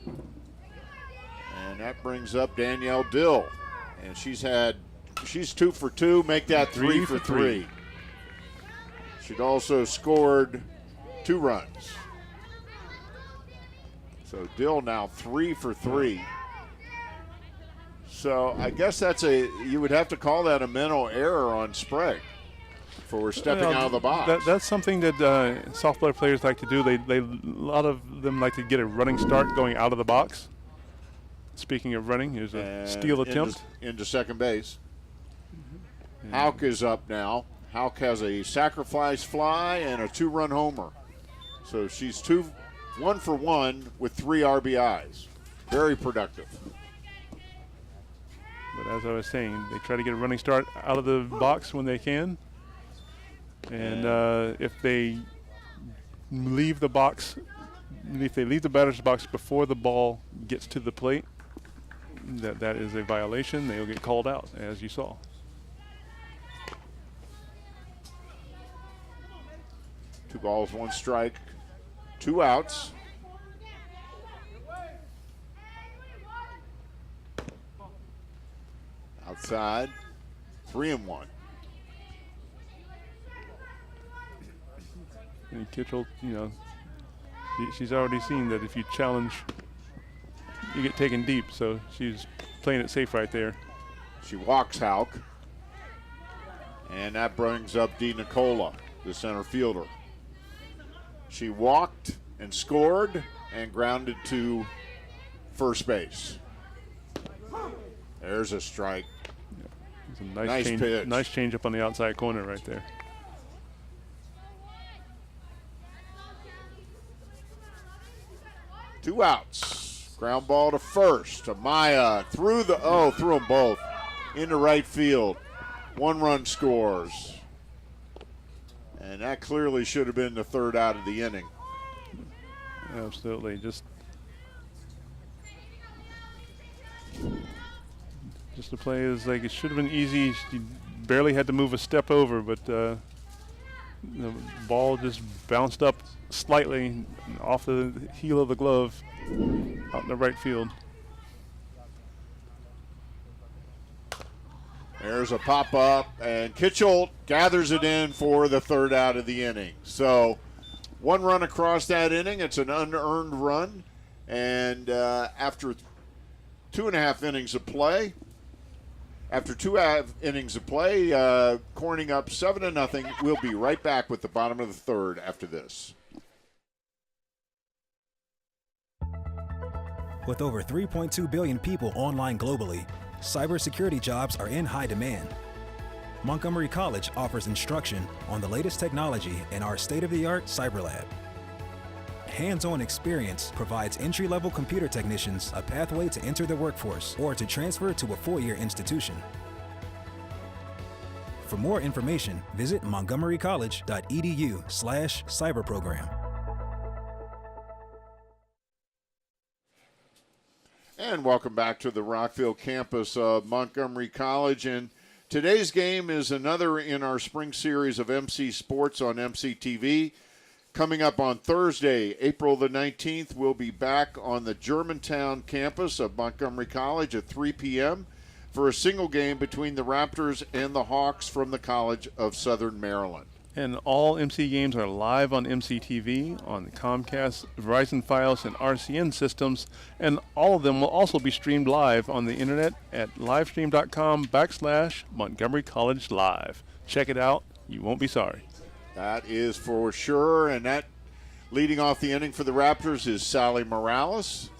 And that brings up Danielle Dill. And she's 2 for 2, make that 3 for 3. She'd also scored 2 runs. So Dill now 3 for 3. So I guess you would have to call that a mental error on Sprague for stepping out of the box. That's something that softball players like to do. A lot of them like to get a running start going out of the box. Speaking of running, here's a steal attempt. Into second base. Houck is up now. Houck has a sacrifice fly and a 2-run homer. So she's 1 for 1 with 3 RBIs. Very productive. But as I was saying, they try to get a running start out of the box when they can. And if they leave the box, if they leave the batter's box before the ball gets to the plate, that is a violation. They'll get called out, as you saw. Two balls, one strike, two outs. Outside, 3-1. And Kitchell, she's already seen that if you challenge, you get taken deep. So she's playing it safe right there. She walks Hauk. And that brings up Dee Nicola, the center fielder. She walked and scored and grounded to first base. There's a strike. It's a Nice pitch. Nice change up on the outside corner right there. Two outs. Ground ball to first. Amaya through them both into right field. 1 run scores. And that clearly should have been the third out of the inning. Absolutely. Just the play is like it should have been easy. She barely had to move a step over, but the ball just bounced up slightly off the heel of the glove out in the right field. There's a pop-up, and Kitchell gathers it in for the third out of the inning. So 1 run across that inning. It's an unearned run. And after 2.5 innings of play, Corning up 7-0. We'll be right back with the bottom of the third after this. With over 3.2 billion people online globally, cybersecurity jobs are in high demand. Montgomery College offers instruction on the latest technology in our state-of-the-art cyber lab. Hands-on experience provides entry-level computer technicians a pathway to enter the workforce or to transfer to a four-year institution. For more information, visit montgomerycollege.edu/cyberprogram. And welcome back to the Rockville campus of Montgomery College. And today's game is another in our spring series of MC Sports on MCTV. Coming up on Thursday, April the 19th, we'll be back on the Germantown campus of Montgomery College at 3 p.m. for a single game between the Raptors and the Hawks from the College of Southern Maryland. And all MC games are live on MCTV, on the Comcast, Verizon Fios, and RCN systems, and all of them will also be streamed live on the internet at livestream.com/Montgomery College Live. Check it out. You won't be sorry. That is for sure, and that leading off the inning for the Raptors is Sally Morales.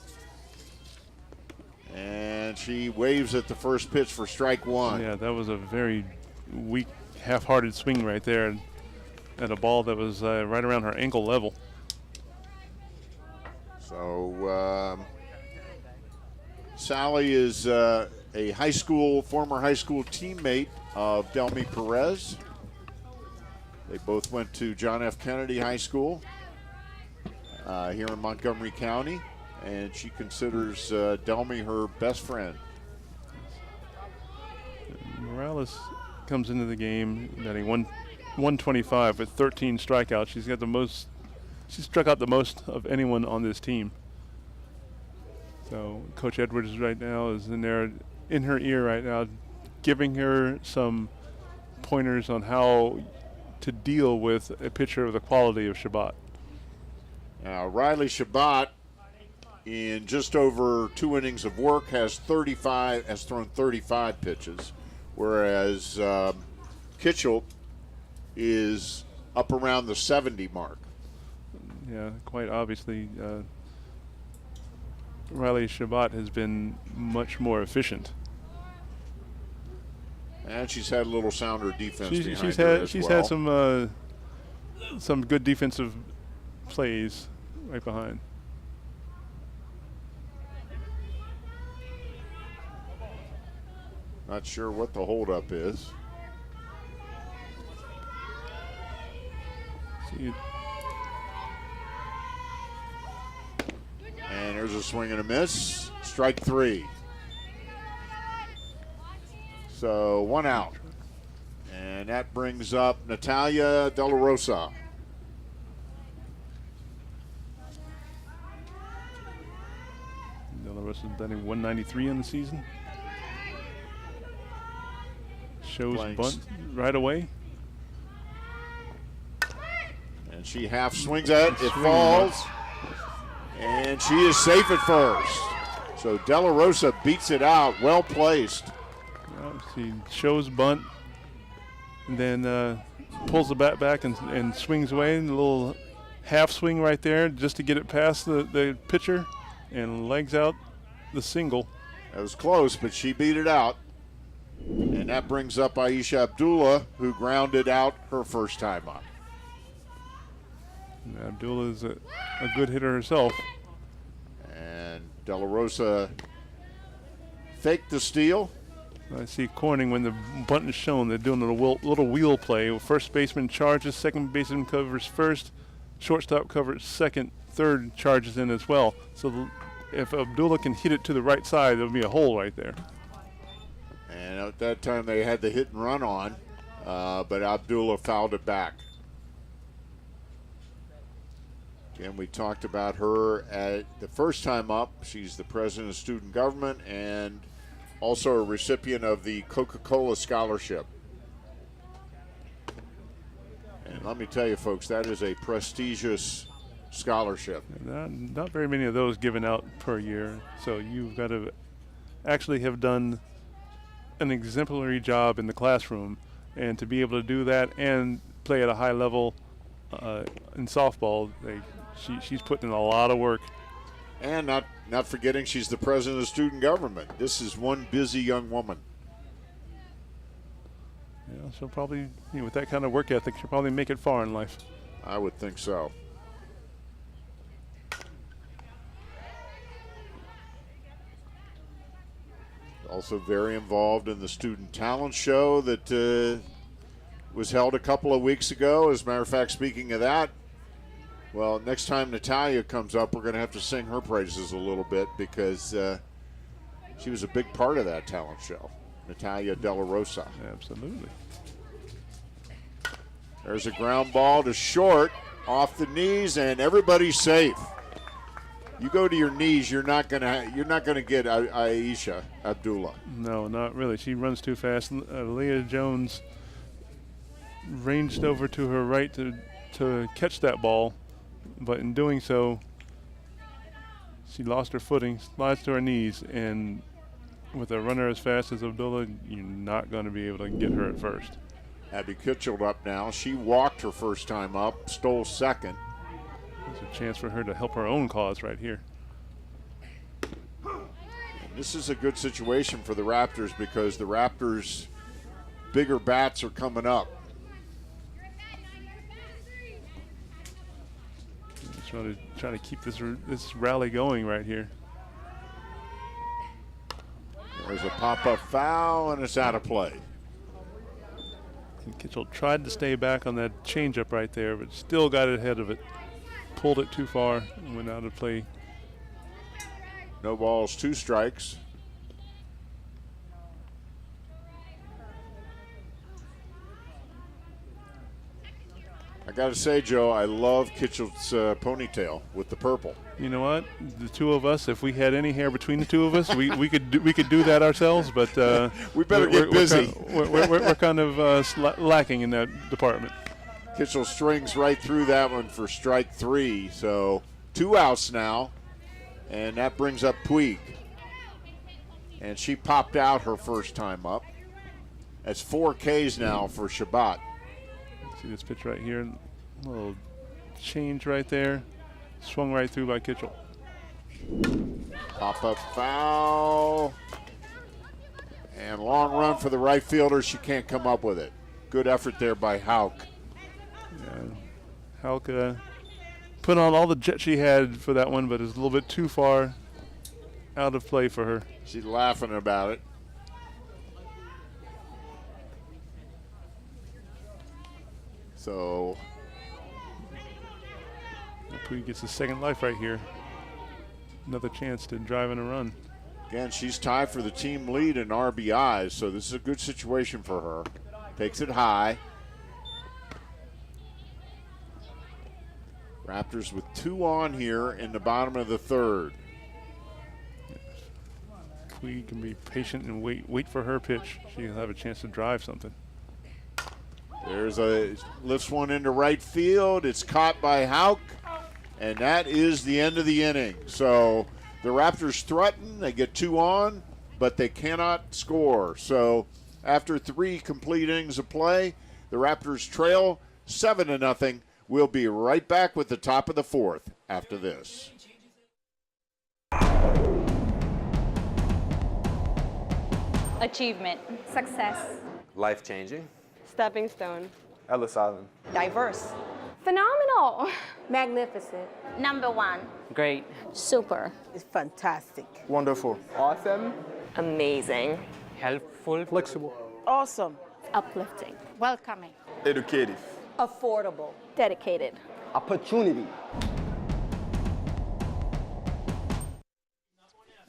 And she waves at the first pitch for strike one. Yeah, that was a very weak, half-hearted swing right there at a ball that was right around her ankle level. So Sally is a former high school teammate of Delmy Perez. They both went to John F. Kennedy High School here in Montgomery County, and she considers Delmy her best friend. Morales comes into the game batting 125 with 13 strikeouts. She's got the most. She struck out the most of anyone on this team. So Coach Edwards right now is in her ear right now, giving her some pointers on how to deal with a pitcher of the quality of Shabbat. Now, Riley Shabbat, in just over 2 innings of work, has thrown 35 pitches, whereas Kitchell is up around the 70 mark. Yeah, quite obviously, Riley Shabbat has been much more efficient. And she's had a little sounder defense behind she's her had as she's well. had some good defensive plays right behind. Not sure what the holdup is. And there's a swing and a miss. Strike 3. So 1 out. And that brings up Natalia De La Rosa. De La Rosa's batting 193 in the season. Shows Blanks. bunt right away. And she half swings at it. It falls. And she is safe at first. So De La Rosa beats it out. Well placed. She shows bunt, and then pulls the bat back and swings away. And a little half swing right there just to get it past the pitcher and legs out the single. That was close, but she beat it out. And that brings up Aisha Abdullah, who grounded out her first time up. And Abdullah is a good hitter herself. And De La Rosa faked the steal. I see Corning, when the bunt is shown, they're doing a little wheel play. First baseman charges, second baseman covers first, shortstop covers second, third charges in as well. So if Abdullah can hit it to the right side, there'll be a hole right there. And at that time they had the hit and run on, but Abdullah fouled it back. Again, we talked about her at the first time up. She's the president of student government and also a recipient of the Coca-Cola Scholarship. And let me tell you, folks, that is a prestigious scholarship. Not very many of those given out per year. So you've got to actually have done an exemplary job in the classroom, and to be able to do that and play at a high level in softball, she's putting in a lot of work. And not forgetting she's the president of student government. This is one busy young woman. Yeah, she'll probably, with that kind of work ethic, she'll probably make it far in life. I would think so. Also very involved in the student talent show that was held a couple of weeks ago. As a matter of fact, speaking of that, well, next time Natalia comes up, we're going to have to sing her praises a little bit because she was a big part of that talent show, Natalia De La Rosa. Absolutely. There's a ground ball to short, off the knees, and everybody's safe. You go to your knees, you're not gonna get Aisha Abdullah. No, not really. She runs too fast. Leah Jones ranged over to her right to catch that ball, but in doing so, she lost her footing, slides to her knees, and with a runner as fast as Abdullah, you're not going to be able to get her at first. Abby Kitchell up now. She walked her first time up, stole second. There's a chance for her to help her own cause right here. And this is a good situation for the Raptors because the Raptors' bigger bats are coming up. Try to keep this rally going right here. There's a pop-up foul, and it's out of play. And Kitchell tried to stay back on that changeup right there, but still got ahead of it. Pulled it too far and went out of play. No balls, 2 strikes. I got to say, Joe, I love Kitchell's ponytail with the purple. You know what? The two of us, if we had any hair between the two of us, we could do that ourselves. But we better get busy. We're kind of lacking in that department. Kitchell strings right through that one for strike 3. So 2 outs now, and that brings up Puig. And she popped out her first time up. That's 4 Ks now for Shabbat. See this pitch right here, a little change right there, swung right through by Kitchell. Pop-up foul. And long run for the right fielder. She can't come up with it. Good effort there by Hauk. Yeah, Hauk put on all the jet she had for that one, but it's a little bit too far out of play for her. She's laughing about it. So Pui gets the second life right here. Another chance to drive in a run. Again, she's tied for the team lead in RBIs, so this is a good situation for her. Takes it high. Raptors with 2 on here in the bottom of the third. We can be patient and wait for her pitch. She'll have a chance to drive something. Lifts one into right field. It's caught by Hauk, and that is the end of the inning. So the Raptors threaten. They get 2 on, but they cannot score. So after 3 complete innings of play, the Raptors trail 7-0. We'll be right back with the top of the 4th after this. Achievement. Success. Life-changing. Stepping stone. Ellis Island. Diverse. Phenomenal. Magnificent. Number 1. Great. Super. It's fantastic. Wonderful. Awesome. Amazing. Helpful. Flexible. Awesome. Uplifting. Welcoming. Educative. Affordable. Dedicated. Opportunity.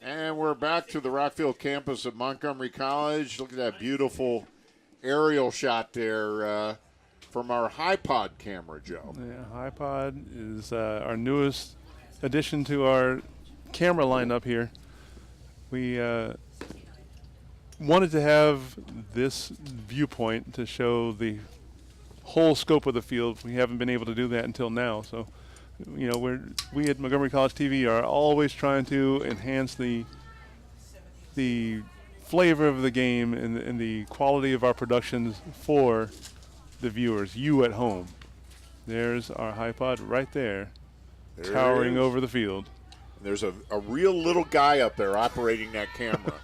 And we're back to the Rockville campus of Montgomery College. Look at that beautiful aerial shot there from our HiPod camera, Joe. Yeah, HiPod is our newest addition to our camera lineup here. We wanted to have this viewpoint to show the whole scope of the field. We haven't been able to do that until now, so you know, we at Montgomery College TV are always trying to enhance the flavor of the game and the quality of our productions for the viewers, you at home. There's our HiPod right there towering over the field. There's a real little guy up there operating that camera.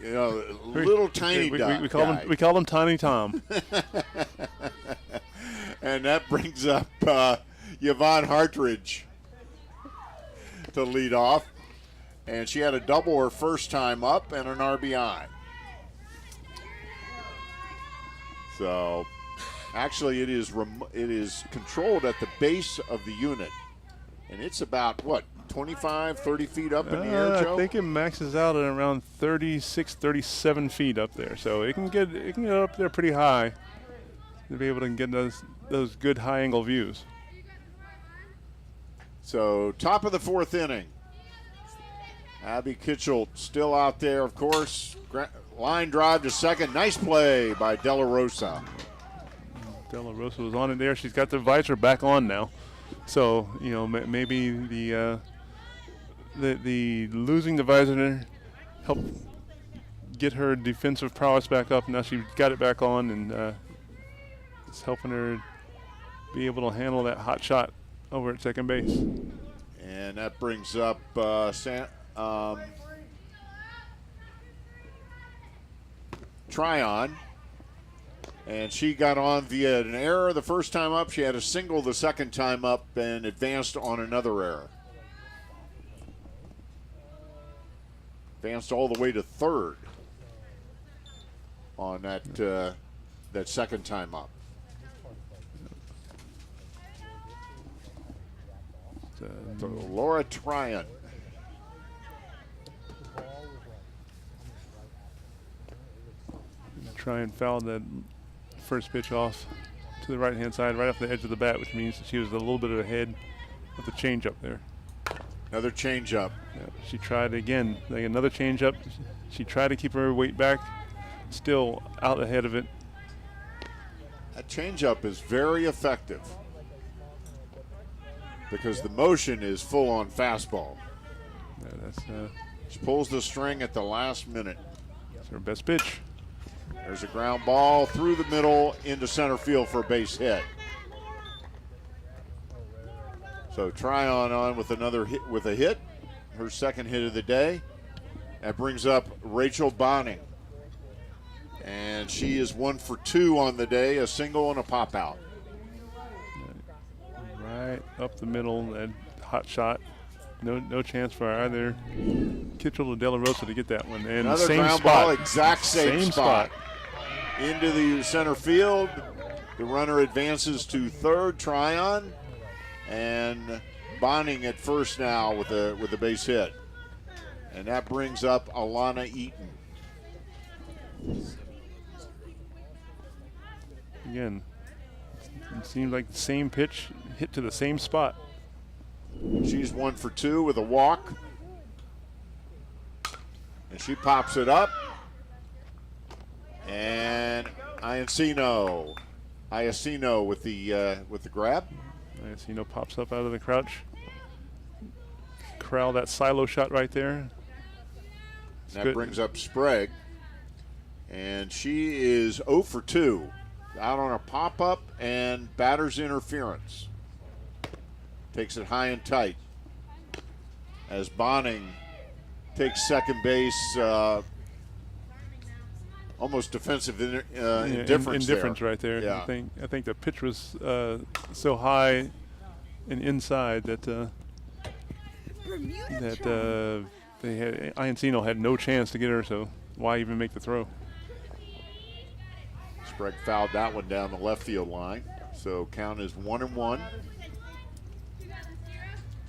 You know, little tiny guy. We call him Tiny Tom. And that brings up Yvonne Hartridge to lead off. And she had a double her first time up and an RBI. So, actually, it is controlled at the base of the unit. And it's about, what, 25, 30 feet up in the air, Joe? I think it maxes out at around 36, 37 feet up there. So it can get up there pretty high to be able to get those good high-angle views. So, top of the 4th inning. Abby Kitchell still out there, of course. Line drive to second. Nice play by Della Rosa. Della Rosa was on it there. She's got the visor back on now. So, you know, maybe the losing the visor helped get her defensive prowess back up. Now she's got it back on, and it's helping her be able to handle that hot shot over at second base. And that brings up Tryon. And she got on via an error the first time up. She had a single the second time up and advanced on another error. Advanced all the way to third on that second time up. So Laura Tryon. Tryon fouled that first pitch off to the right-hand side, right off the edge of the bat, which means that she was a little bit ahead of the changeup there. Another changeup. Yeah, she tried again, like another changeup. She tried to keep her weight back, still out ahead of it. That changeup is very effective because the motion is full on fastball. Yeah, she pulls the string at the last minute. That's her best pitch. There's a ground ball through the middle into center field for a base hit. So Tryon on with another hit, with a hit, her second hit of the day. That brings up Rachel Bonning. And she is 1 for 2 on the day, a single and a pop out. Right up the middle, that hot shot. No chance for either Kitchell or Della Rosa to get that one. And another same ground spot. ball, exact same spot. Into the center field. The runner advances to third, Tryon. And Bonning at first now with a base hit. And that brings up Alana Eaton. Again, it seemed like the same pitch hit to the same spot. She's 1 for 2 with a walk. And she pops it up. And Iacino with the grab. Iacino pops up out of the crouch. Corral that silo shot right there. That brings up Sprague. And she is 0 for 2. Out on a pop-up and batter's interference. Takes it high and tight. As Bonning takes second base, almost defensive indifference there. Right there. Yeah. I think the pitch was so high and inside that Iacino had no chance to get her, so why even make the throw? Sprague fouled that one down the left field line. So count is 1-1.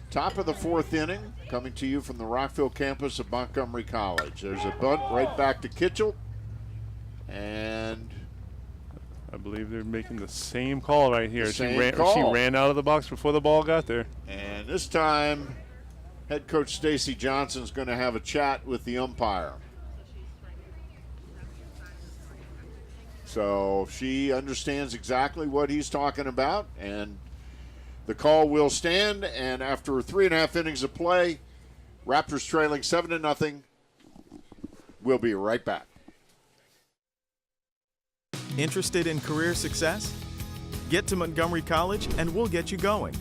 Top of the 4th inning, coming to you from the Rockville campus of Montgomery College. There's a bunt right back to Kitchell. And I believe they're making the same call right here. She call. ran out of the box before the ball got there. And this time, head coach Stacy Johnson's going to have a chat with the umpire. So she understands exactly what he's talking about, and the call will stand. And after 3.5 innings of play, Raptors trailing 7-0. We'll be right back. Interested in career success? Get to Montgomery College and we'll get you going.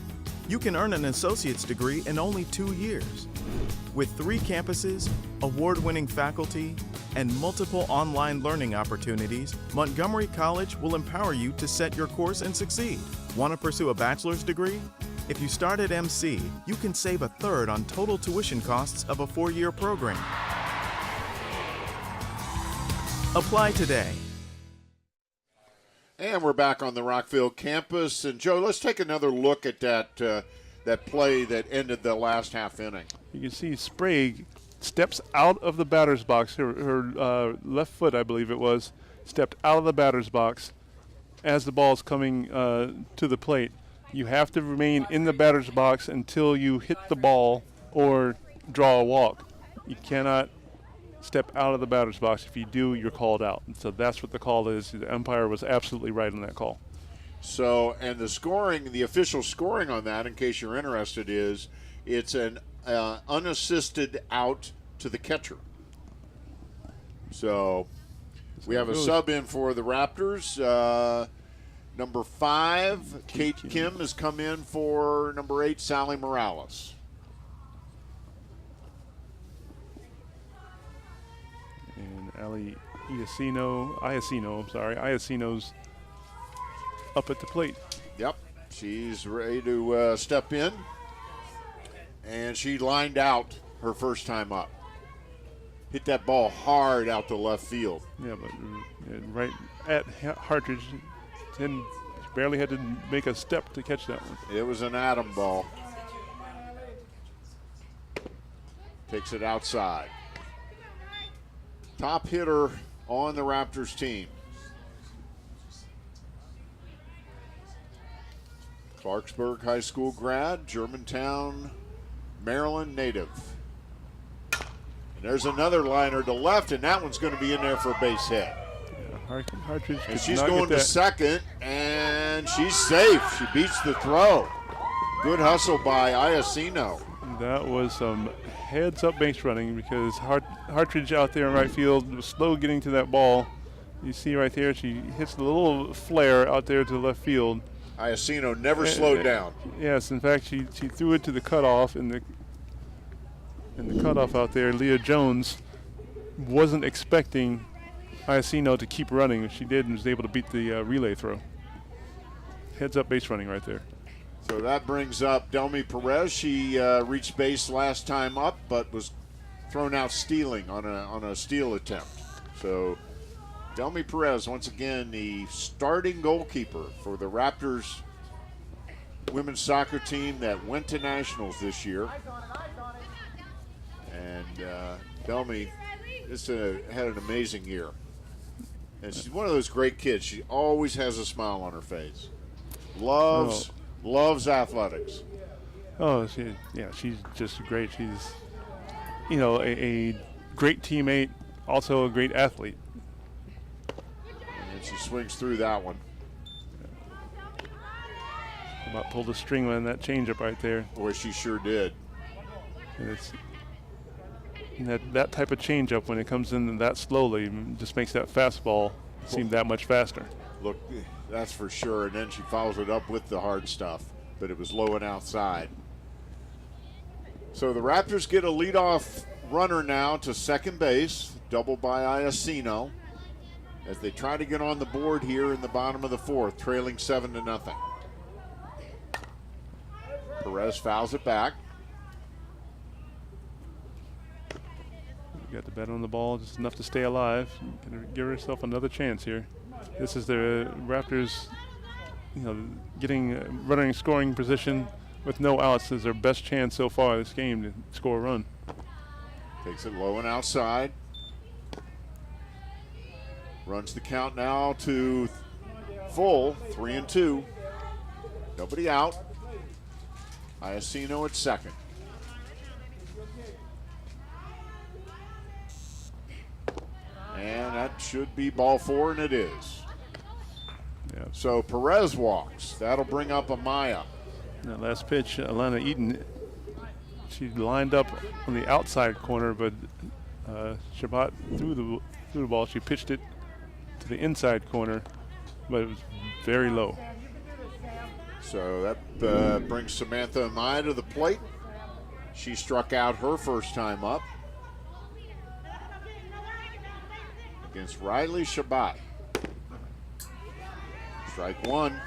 You can earn an associate's degree in only 2 years. With 3 campuses, award-winning faculty, and multiple online learning opportunities, Montgomery College will empower you to set your course and succeed. Want to pursue a bachelor's degree? If you start at MC, you can save 1/3 on total tuition costs of a 4-year program. Apply today. And we're back on the Rockville campus. And Joe, let's take another look at that play that ended the last half inning. You can see Sprague steps out of the batter's box. Her left foot, I believe it was, stepped out of the batter's box as the ball is coming to the plate. You have to remain in the batter's box until you hit the ball or draw a walk. You cannot step out of the batter's box. If you do, you're called out. And so that's what the call is. The umpire was absolutely right on that call. So, and the official scoring on that, in case you're interested, is it's an unassisted out to the catcher. So we have a sub in for the Raptors. Number 5, Kate Kim has come in for number 8, Sally Morales. And Iacino's up at the plate. Yep, she's ready to step in. And she lined out her first time up. Hit that ball hard out to left field. Yeah, but right at Hartridge, barely had to make a step to catch that one. It was an atom ball. Takes it outside. Top hitter on the Raptors team. Clarksburg High School grad, Germantown, Maryland native. And there's another liner to left, and that one's going to be in there for a base hit. Yeah, Hartridge. And she's going to second, and she's safe. She beats the throw. Good hustle by Iacino. That was some heads-up base running because Hartridge out there in right field was slow getting to that ball. You see right there, she hits the little flare out there to the left field. Iacino never slowed down. Yes, in fact, she threw it to the cutoff, and the cutoff out there, Leah Jones, wasn't expecting Iacino to keep running. She did and was able to beat the relay throw. Heads-up base running right there. So that brings up Delmy Perez. She reached base last time up, but was thrown out stealing on a steal attempt. So Delmy Perez, once again, the starting goalkeeper for the Raptors women's soccer team that went to nationals this year. And Bellamy had an amazing year. And she's one of those great kids. She always has a smile on her face. Loves athletics. Oh, she's just great. She's, a great teammate, also a great athlete. And she swings through that one. About pulled the string on that changeup right there. Boy, she sure did. And it's that type of changeup, when it comes in that slowly, just makes that fastball seem that much faster. Look, that's for sure. And then she follows it up with the hard stuff, but it was low and outside. So the Raptors get a leadoff runner now to second base, double by Iacino, as they try to get on the board here in the bottom of the fourth, trailing 7-0. Perez fouls it back. Got the bat on the ball, just enough to stay alive. Gonna give herself another chance here. This is the Raptors, getting running scoring position with no outs is their best chance so far this game to score a run. Takes it low and outside. Runs the count now to full, 3-2. Nobody out. Iacino at second. And that should be ball four, and it is. Yeah. So Perez walks. That'll bring up Amaya. That last pitch, Alana Eaton, she lined up on the outside corner, but Shabbat threw the ball. She pitched it to the inside corner, but it was very low. So that brings Samantha Amaya to the plate. She struck out her first time up against Riley Shabbat. Strike one.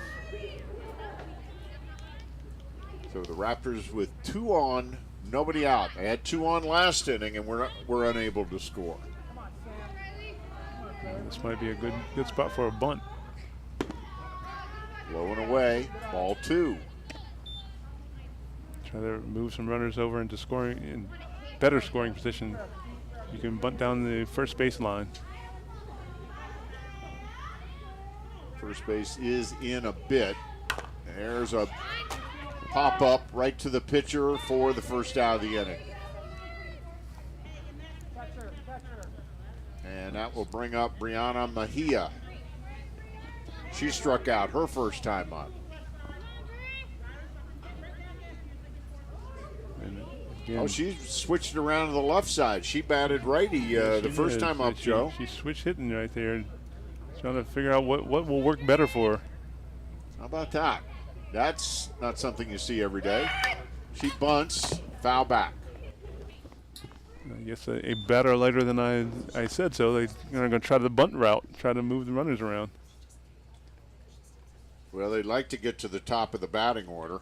So the Raptors with 2 on, nobody out. They had 2 on last inning and were unable to score. This might be a good spot for a bunt. Low and away, ball 2. Try to move some runners over into scoring, in better scoring position. You can bunt down the first base line. First base is in a bit. There's a pop-up right to the pitcher for the first out of the inning. And that will bring up Brianna Mejia. She struck out her first time up. And again, Oh, she switched it around to the left side. She batted righty the first time up, Joe. She switched hitting right there. Trying to figure out what will work better for her. How about that? That's not something you see every day. She bunts, foul back. I guess a batter later than I said so. They're going to try the bunt route, try to move the runners around. Well, they'd like to get to the top of the batting order.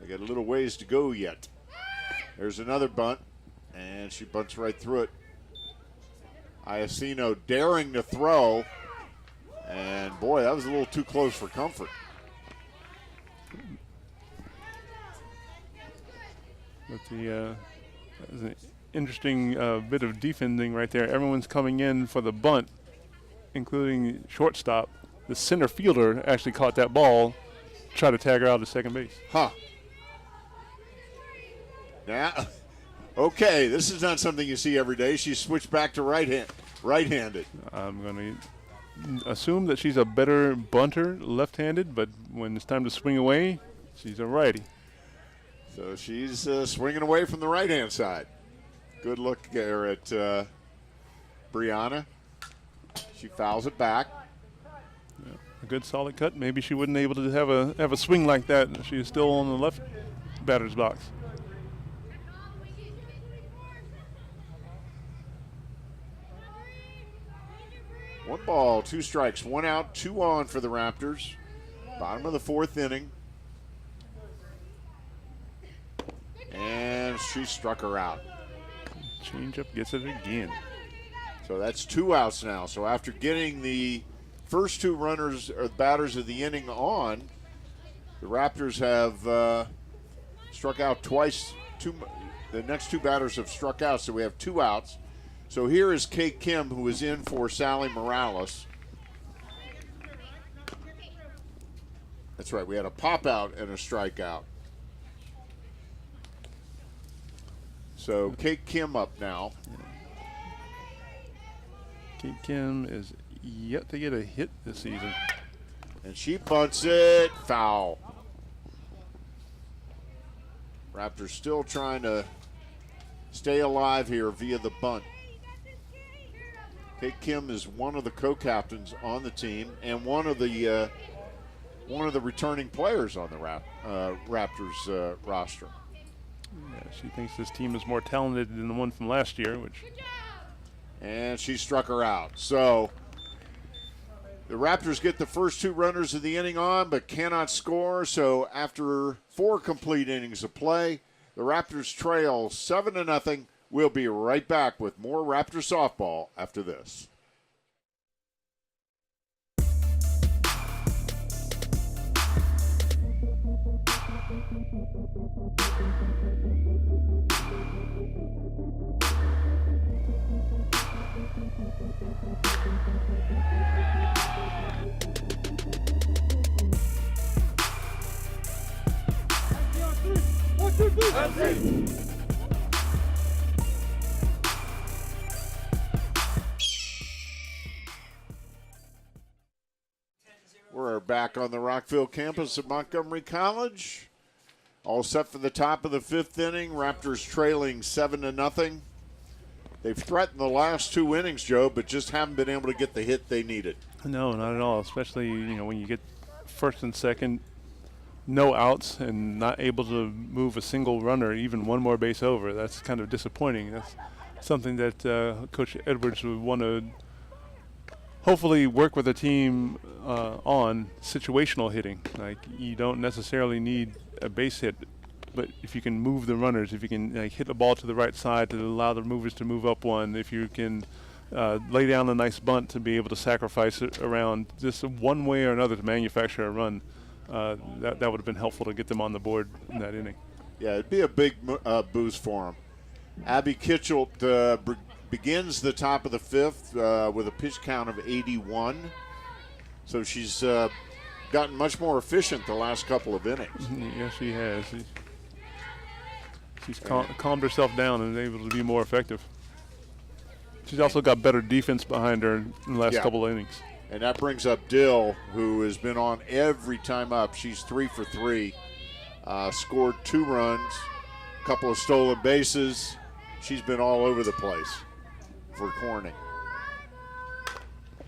They got a little ways to go yet. There's another bunt, and she bunts right through it. Iacino daring to throw, and boy, that was a little too close for comfort. But that was an interesting bit of defending right there. Everyone's coming in for the bunt, including shortstop. The center fielder actually caught that ball, tried to tag her out to second base. Huh. Now, okay, this is not something you see every day. She switched back to right-handed. I'm going to assume that she's a better bunter, left-handed, but when it's time to swing away, she's a righty. So she's swinging away from the right-hand side. Good look there at Brianna. She fouls it back. Yeah, a good solid cut. Maybe she wouldn't be able to have a swing like that if she was still on the left batter's box. One ball, 2 strikes, 1 out, 2 on for the Raptors. Bottom of the fourth inning. And she struck her out. Changeup gets it again. So that's 2 outs now. So after getting the first 2 runners or batters of the inning on, the Raptors have struck out twice. The next 2 batters have struck out, so we have 2 outs. So here is Kate Kim, who is in for Sally Morales. That's right, we had a pop out and a strikeout. So Kate Kim up now. Kate Kim is yet to get a hit this season. And she bunts it foul. Raptors still trying to stay alive here via the bunt. Kate Kim is one of the co-captains on the team and one of the returning players on the Raptors roster. Yeah, she thinks this team is more talented than the one from last year, and she struck her out. So the Raptors get the first 2 runners of the inning on, but cannot score. So after 4 complete innings of play, the Raptors trail 7-0. We'll be right back with more Raptor softball after this. We're back on the Rockville campus at Montgomery College. All set for the top of the 5th inning. Raptors trailing 7-0. They've threatened the last 2 innings, Joe, but just haven't been able to get the hit they needed. No, not at all. Especially when you get first and second, no outs, and not able to move a single runner, even one more base over. That's kind of disappointing. That's something that Coach Edwards would want to hopefully work with the team on situational hitting. Like, you don't necessarily need a base hit, but if you can move the runners, if you can hit the ball to the right side to allow the movers to move up one, if you can lay down a nice bunt to be able to sacrifice it around just one way or another to manufacture a run, that would have been helpful to get them on the board in that inning. Yeah, it'd be a big boost for them. Abby Kitchell begins the top of the 5th with a pitch count of 81. So she's gotten much more efficient the last couple of innings. Yes, she has. She's calmed herself down and is able to be more effective. She's also got better defense behind her in the last couple of innings. And that brings up Dill, who has been on every time up. She's 3 for 3, scored 2 runs, a couple of stolen bases. She's been all over the place for Corning.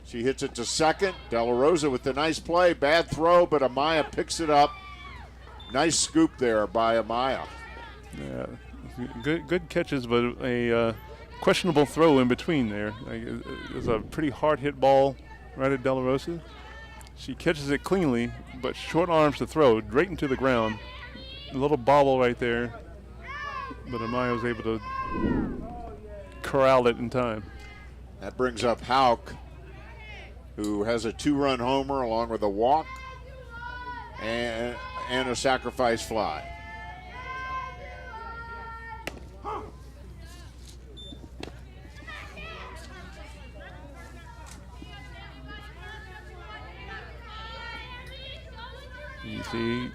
She hits it to second. De La Rosa with the nice play. Bad throw, but Amaya picks it up. Nice scoop there by Amaya. Yeah, good catches, but a questionable throw in between there. It's a pretty hard hit ball right at De La Rosa. She catches it cleanly, but short arms to throw right into the ground. A little bobble right there, but Amaya was able to corral it in time. That brings up Hauk, who has a 2-run homer along with a walk and a sacrifice fly. You see,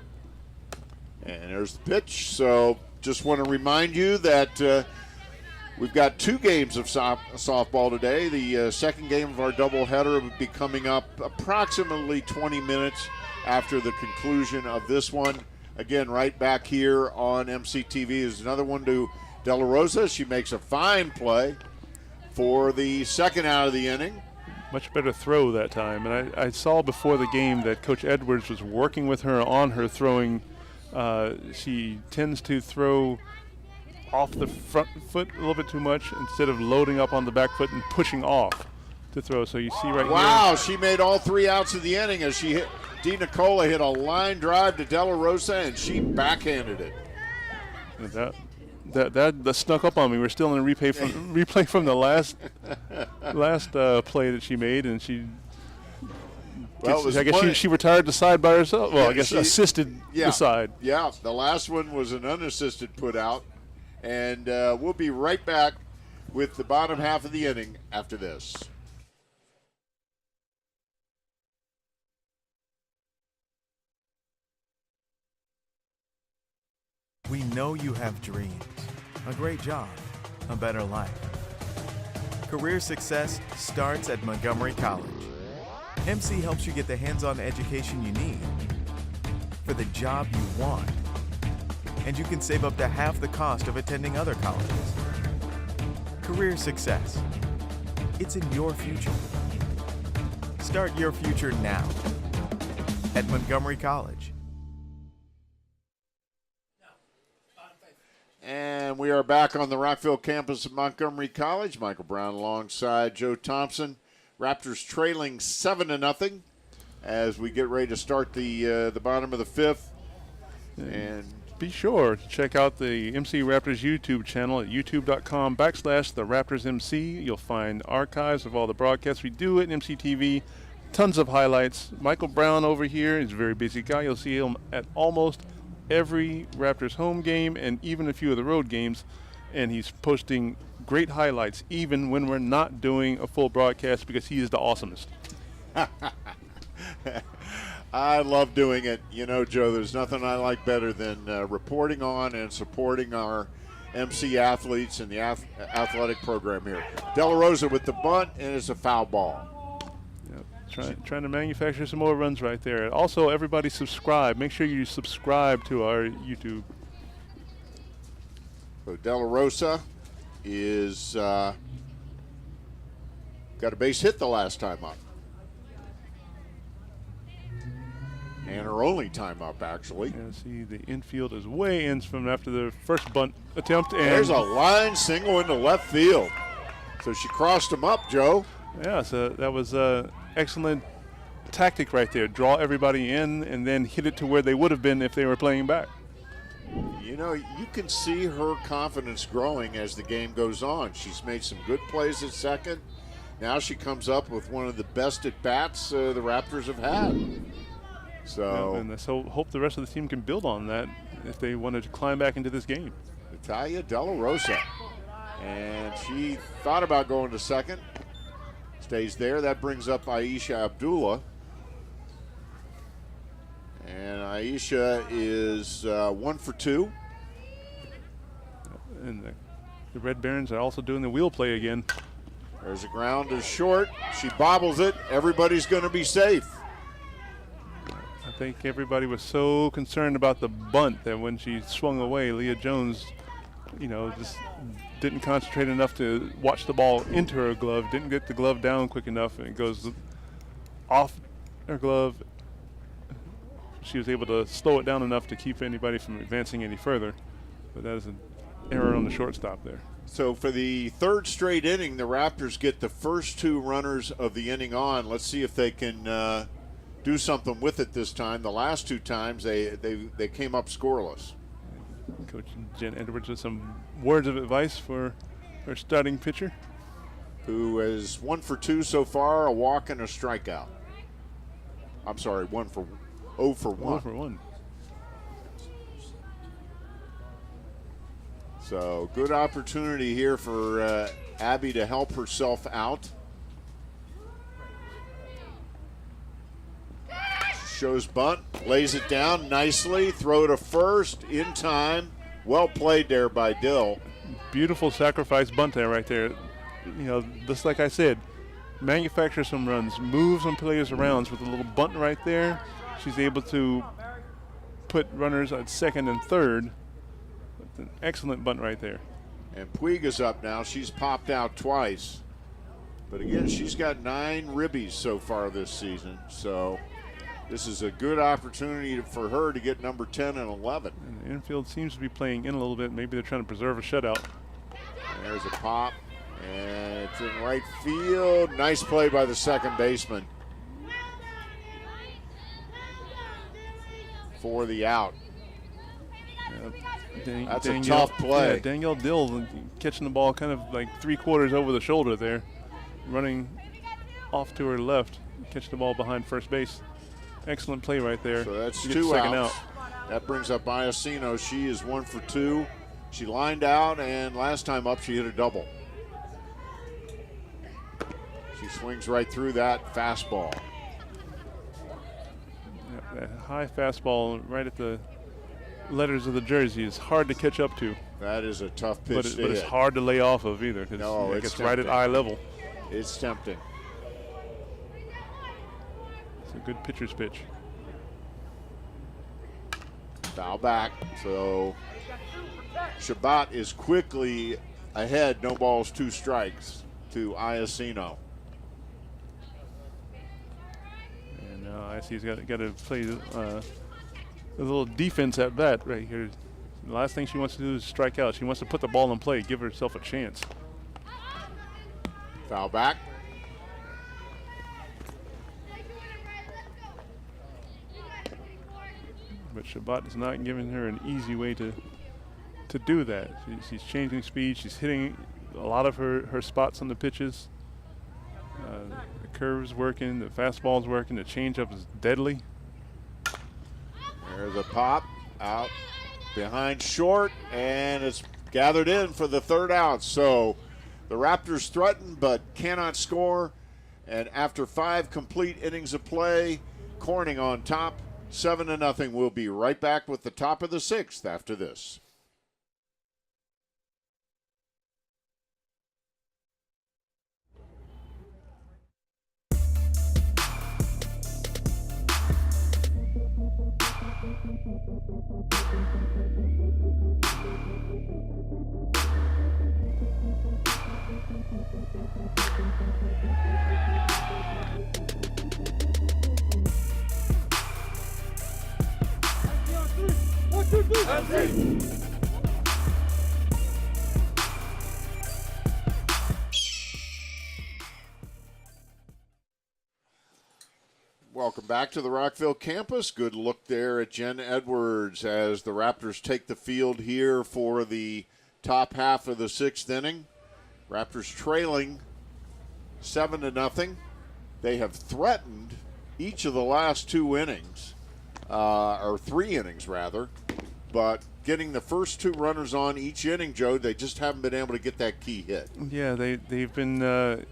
and there's the pitch. So just want to remind you that we've got 2 games of softball today. The second game of our doubleheader will be coming up approximately 20 minutes after the conclusion of this one. Again, right back here on MCTV is another one to De La Rosa. She makes a fine play for the second out of the inning. Much better throw that time. And I saw before the game that Coach Edwards was working with her on her throwing. She tends to throw off the front foot a little bit too much instead of loading up on the back foot and pushing off to throw. So you see right here. Wow, she made all 3 outs of the inning as she hit. Di Nicola hit a line drive to De La Rosa, and she backhanded it. And That snuck up on me. We're still in a replay from the last play that she made, and she. Well, I guess she retired the side by herself. Well, Yeah, I guess assisted the side. Yeah, the last one was an unassisted put out. And we'll be right back with the bottom half of the inning after this. We know you have dreams, a great job, a better life. Career success starts at Montgomery College. MC helps you get the hands-on education you need for the job you want. And you can save up to half the cost of attending other colleges. Career success. It's in your future. Start your future now at Montgomery College. And we are back on the Rockville campus of Montgomery College. Michael Brown alongside Joe Thompson. Raptors trailing 7-0 as we get ready to start the bottom of the fifth. And be sure to check out the MC Raptors YouTube channel at youtube.com/the Raptors MC. You'll find archives of all the broadcasts we do at MC TV. Tons of highlights. Michael Brown over here is a very busy guy. You'll see him at almost every Raptors home game and even a few of the road games. And he's posting great highlights even when we're not doing a full broadcast because he is the awesomest. I love doing it. You know, Joe, there's nothing I like better than reporting on and supporting our MC athletes and the athletic program here. De La Rosa with the bunt, and it's a foul ball. Yep. Trying to manufacture some more runs right there. Also, everybody subscribe. Make sure you subscribe to our YouTube. So De La Rosa is got a base hit the last time up. And her only time up, actually. Yeah, see, the infield is way in from after the first bunt attempt. And there's a line single into left field. So she crossed him up, Joe. Yeah, so that was an excellent tactic right there. Draw everybody in and then hit it to where they would have been if they were playing back. You know, you can see her confidence growing as the game goes on. She's made some good plays at second. Now she comes up with one of the best at-bats the Raptors have had. So, and so hope the rest of the team can build on that if they wanted to climb back into this game. Natalia De La Rosa. And she thought about going to second. Stays there. That brings up Aisha Abdullah. And Aisha is 1 for 2. And the Red Barons are also doing the wheel play again. There's a ground to short. She bobbles it. Everybody's going to be safe. I think everybody was so concerned about the bunt that when she swung away, Leah Jones, you know, just didn't concentrate enough to watch the ball into her glove, didn't get the glove down quick enough, and it goes off her glove. She was able to slow it down enough to keep anybody from advancing any further, but that is an error on the shortstop there. So for the third straight inning, the Raptors get the first 2 runners of the inning on. Let's see if they can do something with it this time. The last 2 times they came up scoreless. Coach Jen Edwards with some words of advice for our starting pitcher, who is 1 for 2 so far, a walk and a strikeout. I'm sorry, 0 for 1. 0 for 1. So good opportunity here for Abby to help herself out. Shows bunt, lays it down nicely, throw to first in time. Well played there by Dill. Beautiful sacrifice bunt there right there. You know, just like I said, manufacture some runs, move some players around. So with a little bunt right there, she's able to put runners at second and third. It's an excellent bunt right there. And Puig's up now. She's popped out twice. But again, she's got 9 ribbies so far this season. So this is a good opportunity for her to get number 10 and 11. And the infield seems to be playing in a little bit. Maybe they're trying to preserve a shutout. And there's a pop. And it's in right field. Nice play by the second baseman for the out. Yeah, That's a tough play. Yeah, Danielle Dill catching the ball kind of like 3/4 over the shoulder there, running off to her left, catch the ball behind first base. Excellent play right there. So that's to get 2 second outs. out. That brings up Iacino. She is 1 for 2. She lined out, and last time up she hit a double. She swings right through that fastball. Yeah, that high fastball right at the letters of the jersey is hard to catch up to. That is a tough pitch But it's hard to lay off of either, because No, it it's gets right at tempting. eye level. It's tempting. It's a good pitcher's pitch. Foul back. So Shabbat is quickly ahead. No balls, 2 strikes to Iacino. And now IC's got to play a little defense at bat right here. The last thing she wants to do is strike out. She wants to put the ball in play, give herself a chance. Foul back. But Shabbat is not giving her an easy way to do that. She's changing speed. She's hitting a lot of her spots on the pitches. The curve's working. The fastball's working. The changeup is deadly. There's a pop out behind short, and it's gathered in for the 3rd out. So the Raptors threaten but cannot score. And after 5 complete innings of play, Corning on top, 7-0. We'll be right back with the top of the 6th after this. Welcome back to the Rockville campus. Good look there at Jen Edwards as the Raptors take the field here for the top half of the 6th inning. Raptors trailing 7-0. They have threatened each of the last 2 innings, or 3 innings rather, but getting the first 2 runners on each inning, Joe, they just haven't been able to get that key hit. Yeah, they've been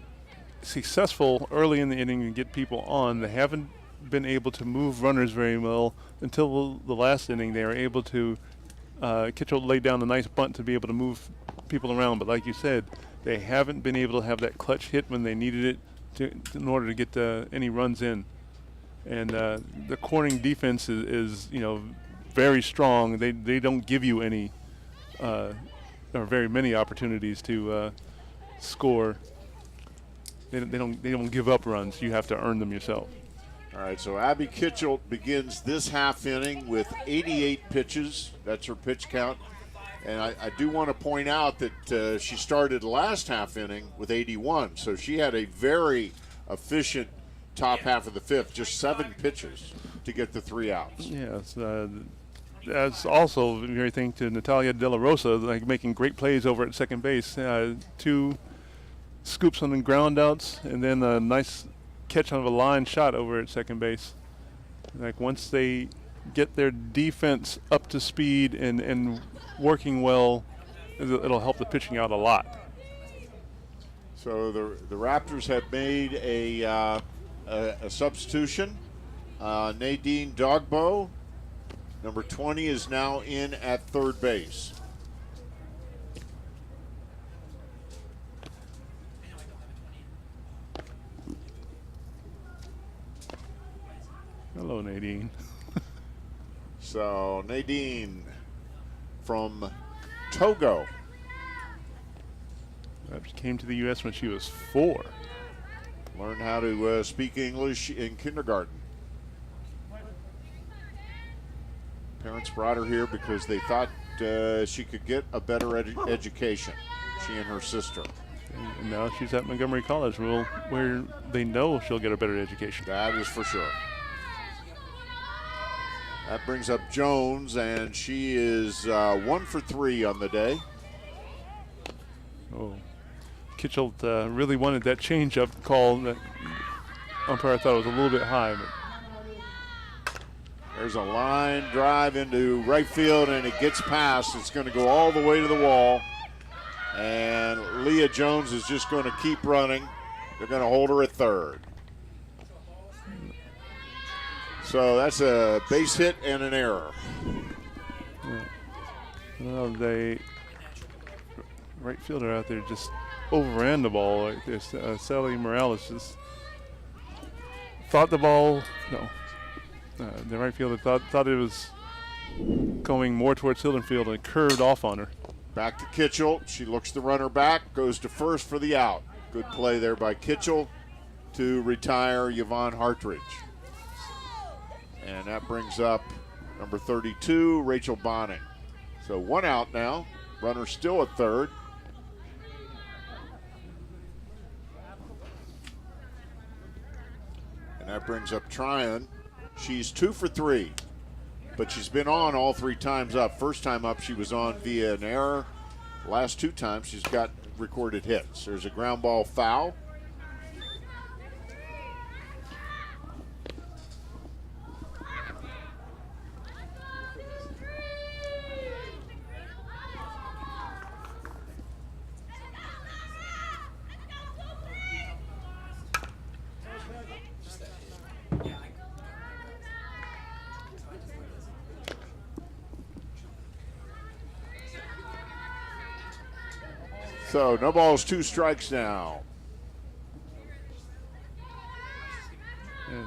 successful early in the inning and get people on. They haven't been able to move runners very well until the last inning. They were able to Kitchell laid down a nice bunt to be able to move people around, but like you said, they haven't been able to have that clutch hit when they needed it in order to get any runs in. And the Corning defense is very strong. They don't give you any or very many opportunities to score. They don't give up runs. You have to earn them yourself. All right, so Abby Kitchell begins this half inning with 88 pitches. That's her pitch count. And I do want to point out that she started last half inning with 81. So she had a very efficient top half of the 5th, just 7 pitches to get the 3 outs. Yes, that's also everything to Natalia De La Rosa, like making great plays over at second base. 2 scoops on the ground outs, and then a nice catch on a line shot over at second base. Like once they get their defense up to speed and working well, it'll help the pitching out a lot. So the Raptors have made a substitution. Nadine Dogbo, number 20, is now in at third base. Hello, Nadine. So Nadine from Togo. She came to the U.S. when she was 4. Learned how to speak English in kindergarten. Parents brought her here because they thought she could get a better education, she and her sister. And now she's at Montgomery College, where they know she'll get a better education. That is for sure. That brings up Jones, and she is 1 for 3 on the day. Oh, Kitchell really wanted that changeup call. That umpire thought it was a little bit high, but There's a line drive into right field, and it gets past. It's going to go all the way to the wall, and Leah Jones is just going to keep running. They're going to hold her at third. So that's a base hit and an error. well, they right fielder out there just overran the ball like this. Sally Morales just thought the ball. No, the right fielder thought it was going more towards Hilton Field and curved off on her. Back to Kitchell. She looks the runner back, goes to first for the out. Good play there by Kitchell to retire Yvonne Hartridge. And that brings up number 32, Rachel Bonning. So 1 out now. Runner still at third. And that brings up Tryon. She's 2 for 3, but she's been on all 3 times up. First time up, she was on via an error. Last 2 times, she's got recorded hits. There's a ground ball foul. So no balls, 2 strikes now. And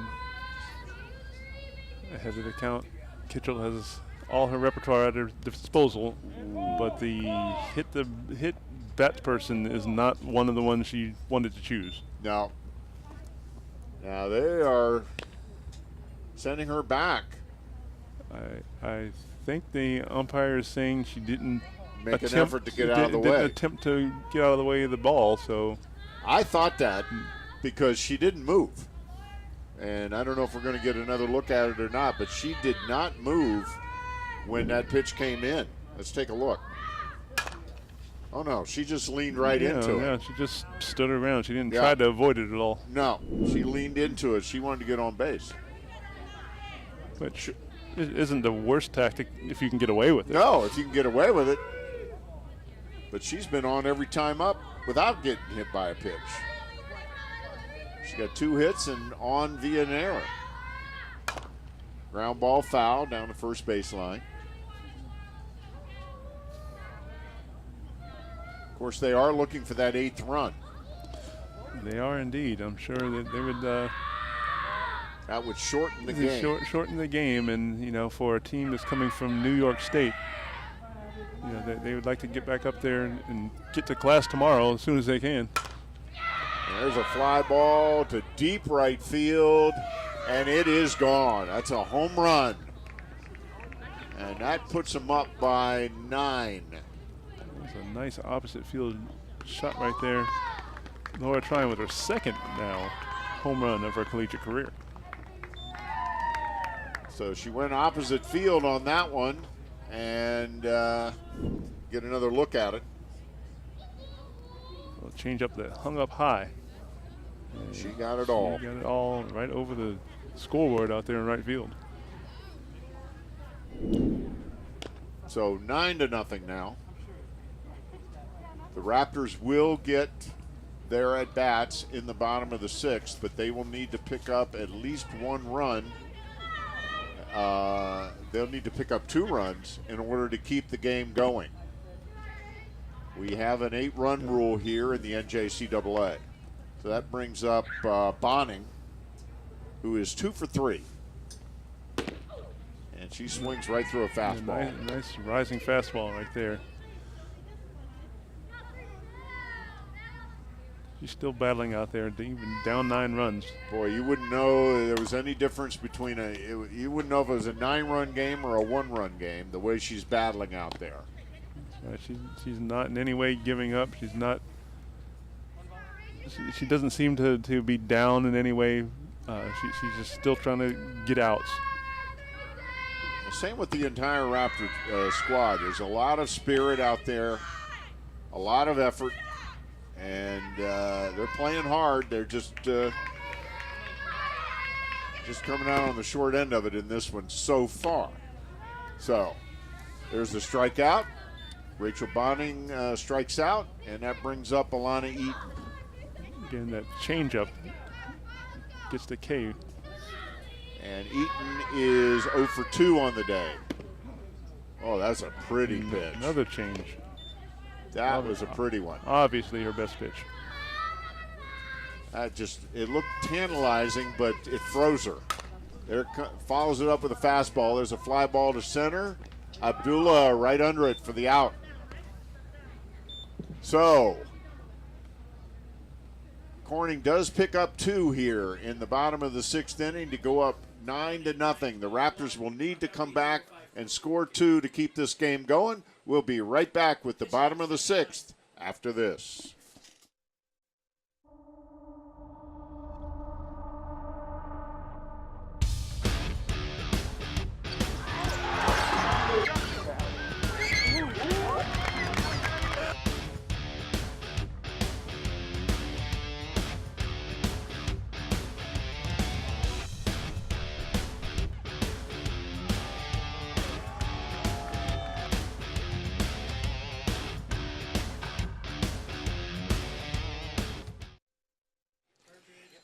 ahead of the count, Kitchell has all her repertoire at her disposal, but the hit bat person is not one of the ones she wanted to choose. No. Now they are sending her back. I think the umpire is saying she didn't Make an effort to get out of the way. Didn't attempt to get out of the way of the ball, so. I thought that because she didn't move. And I don't know if we're going to get another look at it or not, but she did not move when that pitch came in. Let's take a look. Oh, no, she just leaned right into it. Yeah, she just stood around. She didn't try to avoid it at all. No, she leaned into it. She wanted to get on base. Which isn't the worst tactic if you can get away with it. No, if you can get away with it. But she's been on every time up without getting hit by a pitch. She got 2 hits and on via an error. Ground ball foul down the first baseline. Of course, they are looking for that 8th run. They are indeed. I'm sure that they would. That would shorten the game. Shorten the game, and for a team that's coming from New York State, they would like to get back up there and get to class tomorrow as soon as they can. And there's a fly ball to deep right field, and it is gone. That's a home run. And that puts them up by 9. It's a nice opposite field shot right there. Laura Tryon with her 2nd now home run of her collegiate career. So she went opposite field on that one, and get another look at it. Well, change up that hung up high. She got it all. She got it all right over the scoreboard out there in right field. So 9-0 now. The Raptors will get their at-bats in the bottom of the 6th, but they will need to pick up at least 1 run. They'll need to pick up 2 runs in order to keep the game going. We have an 8-run rule here in the NJCAA. So that brings up Bonning, who is 2 for 3. And she swings right through a fastball. Nice rising fastball right there. She's still battling out there, even down 9 runs. Boy, you wouldn't know there was any difference between you wouldn't know if it was a 9-run game or a 1-run game, the way she's battling out there. She's not in any way giving up. She's not. She doesn't seem to be down in any way. She's just still trying to get outs. same with the entire Raptor squad. There's a lot of spirit out there, a lot of effort, and they're playing hard. They're just coming out on the short end of it in this one so far. So there's the strikeout. Rachel Bonning strikes out, and that brings up Alana Eaton. Again, that changeup gets the K. And Eaton is 0 for 2 on the day. Oh, that's a pretty pitch. Another change. That was a pretty one. Obviously her best pitch. It looked tantalizing, but it froze her. There follows it up with a fastball. There's a fly ball to center. Abdullah right under it for the out. So, Corning does pick up 2 here in the bottom of the 6th inning to go up 9-0. The Raptors will need to come back and score 2 to keep this game going. We'll be right back with the bottom of the 6th after this.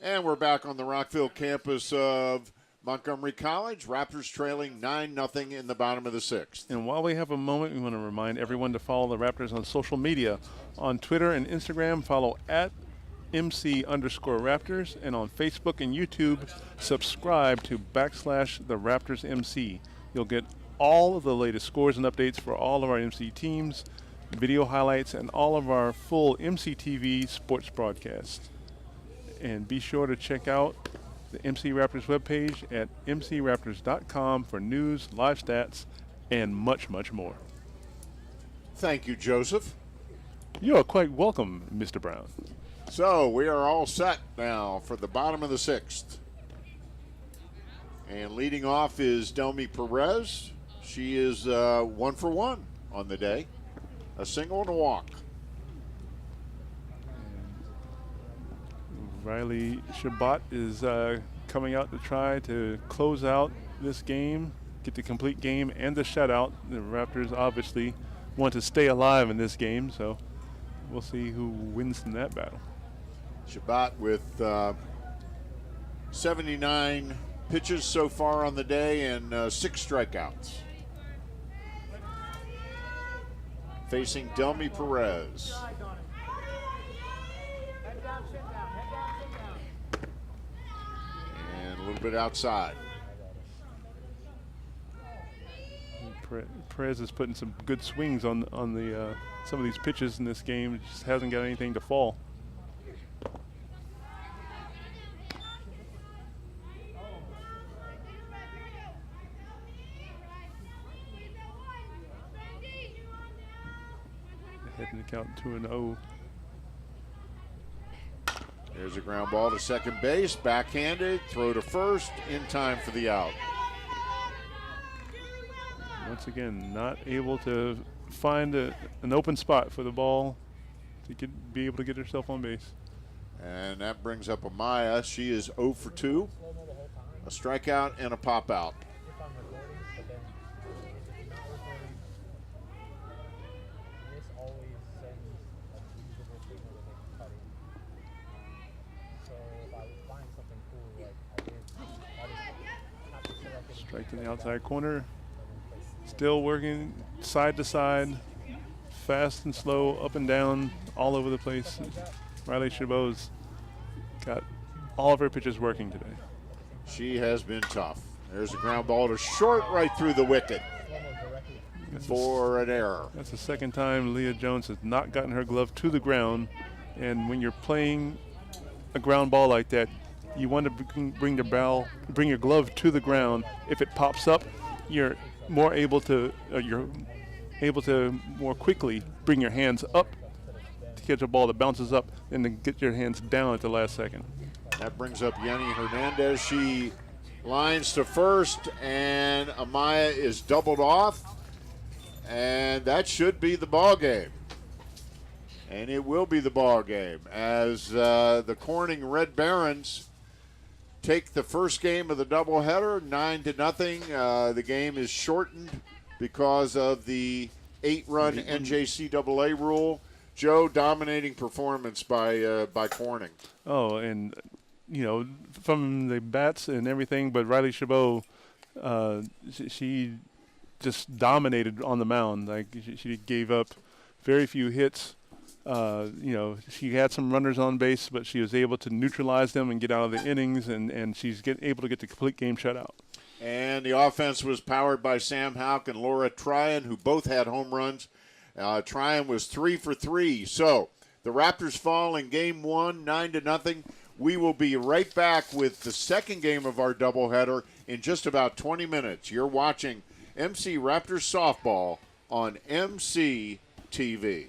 And we're back on the Rockville campus of Montgomery College. Raptors trailing 9-0 in the bottom of the 6th. And while we have a moment, we want to remind everyone to follow the Raptors on social media. On Twitter and Instagram, follow at MC_Raptors. And on Facebook and YouTube, subscribe to / the Raptors MC. You'll get all of the latest scores and updates for all of our MC teams, video highlights, and all of our full MCTV sports broadcasts. And be sure to check out the MC Raptors webpage at mcraptors.com for news, live stats, and much, much more. Thank you, Joseph. You are quite welcome, Mr. Brown. So we are all set now for the bottom of the 6th. And leading off is Delmy Perez. She is 1 for 1 on the day. A single and a walk. Riley Shabbat is coming out to try to close out this game, get the complete game and the shutout. The Raptors obviously want to stay alive in this game, so we'll see who wins in that battle. Shabbat with 79 pitches so far on the day and 6 strikeouts. Facing Delmy Perez. A little bit outside. Perez is putting some good swings on the some of these pitches in this game. Just hasn't got anything to fall. Heading to count 2-0. There's a ground ball to second base, backhanded, throw to first, in time for the out. Once again, not able to find an open spot for the ball to be able to get herself on base. And that brings up Amaya. She is 0 for 2, a strikeout and a pop out. Strike to the outside corner. Still working side to side, fast and slow, up and down, all over the place. Riley Chabot's got all of her pitches working today. She has been tough. There's a ground ball to short right through the wicket for an error. That's the second time Leah Jones has not gotten her glove to the ground. And when you're playing a ground ball like that, you want to bring your glove to the ground. If it pops up, you're able to more quickly bring your hands up to catch a ball that bounces up and then get your hands down at the last second. That brings up Yanni Hernandez. She Lines to first, and Amaya is doubled off. And that should be the ball game. And it will be the ball game as the Corning Red Barons take the first game of the doubleheader, 9-0. The game is shortened because of the 8-run NJCAA rule. Joe, dominating performance by Corning. Oh, and from the bats and everything, but Riley Chabot, she just dominated on the mound. Like she gave up very few hits. She had some runners on base, but she was able to neutralize them and get out of the innings, and she's able to get the complete game shutout. And the offense was powered by Sam Houck and Laura Tryon, who both had home runs. Tryon was 3 for 3. So the Raptors fall in game 1, 9-0. We will be right back with the second game of our doubleheader in just about 20 minutes. You're watching MC Raptors softball on MC TV.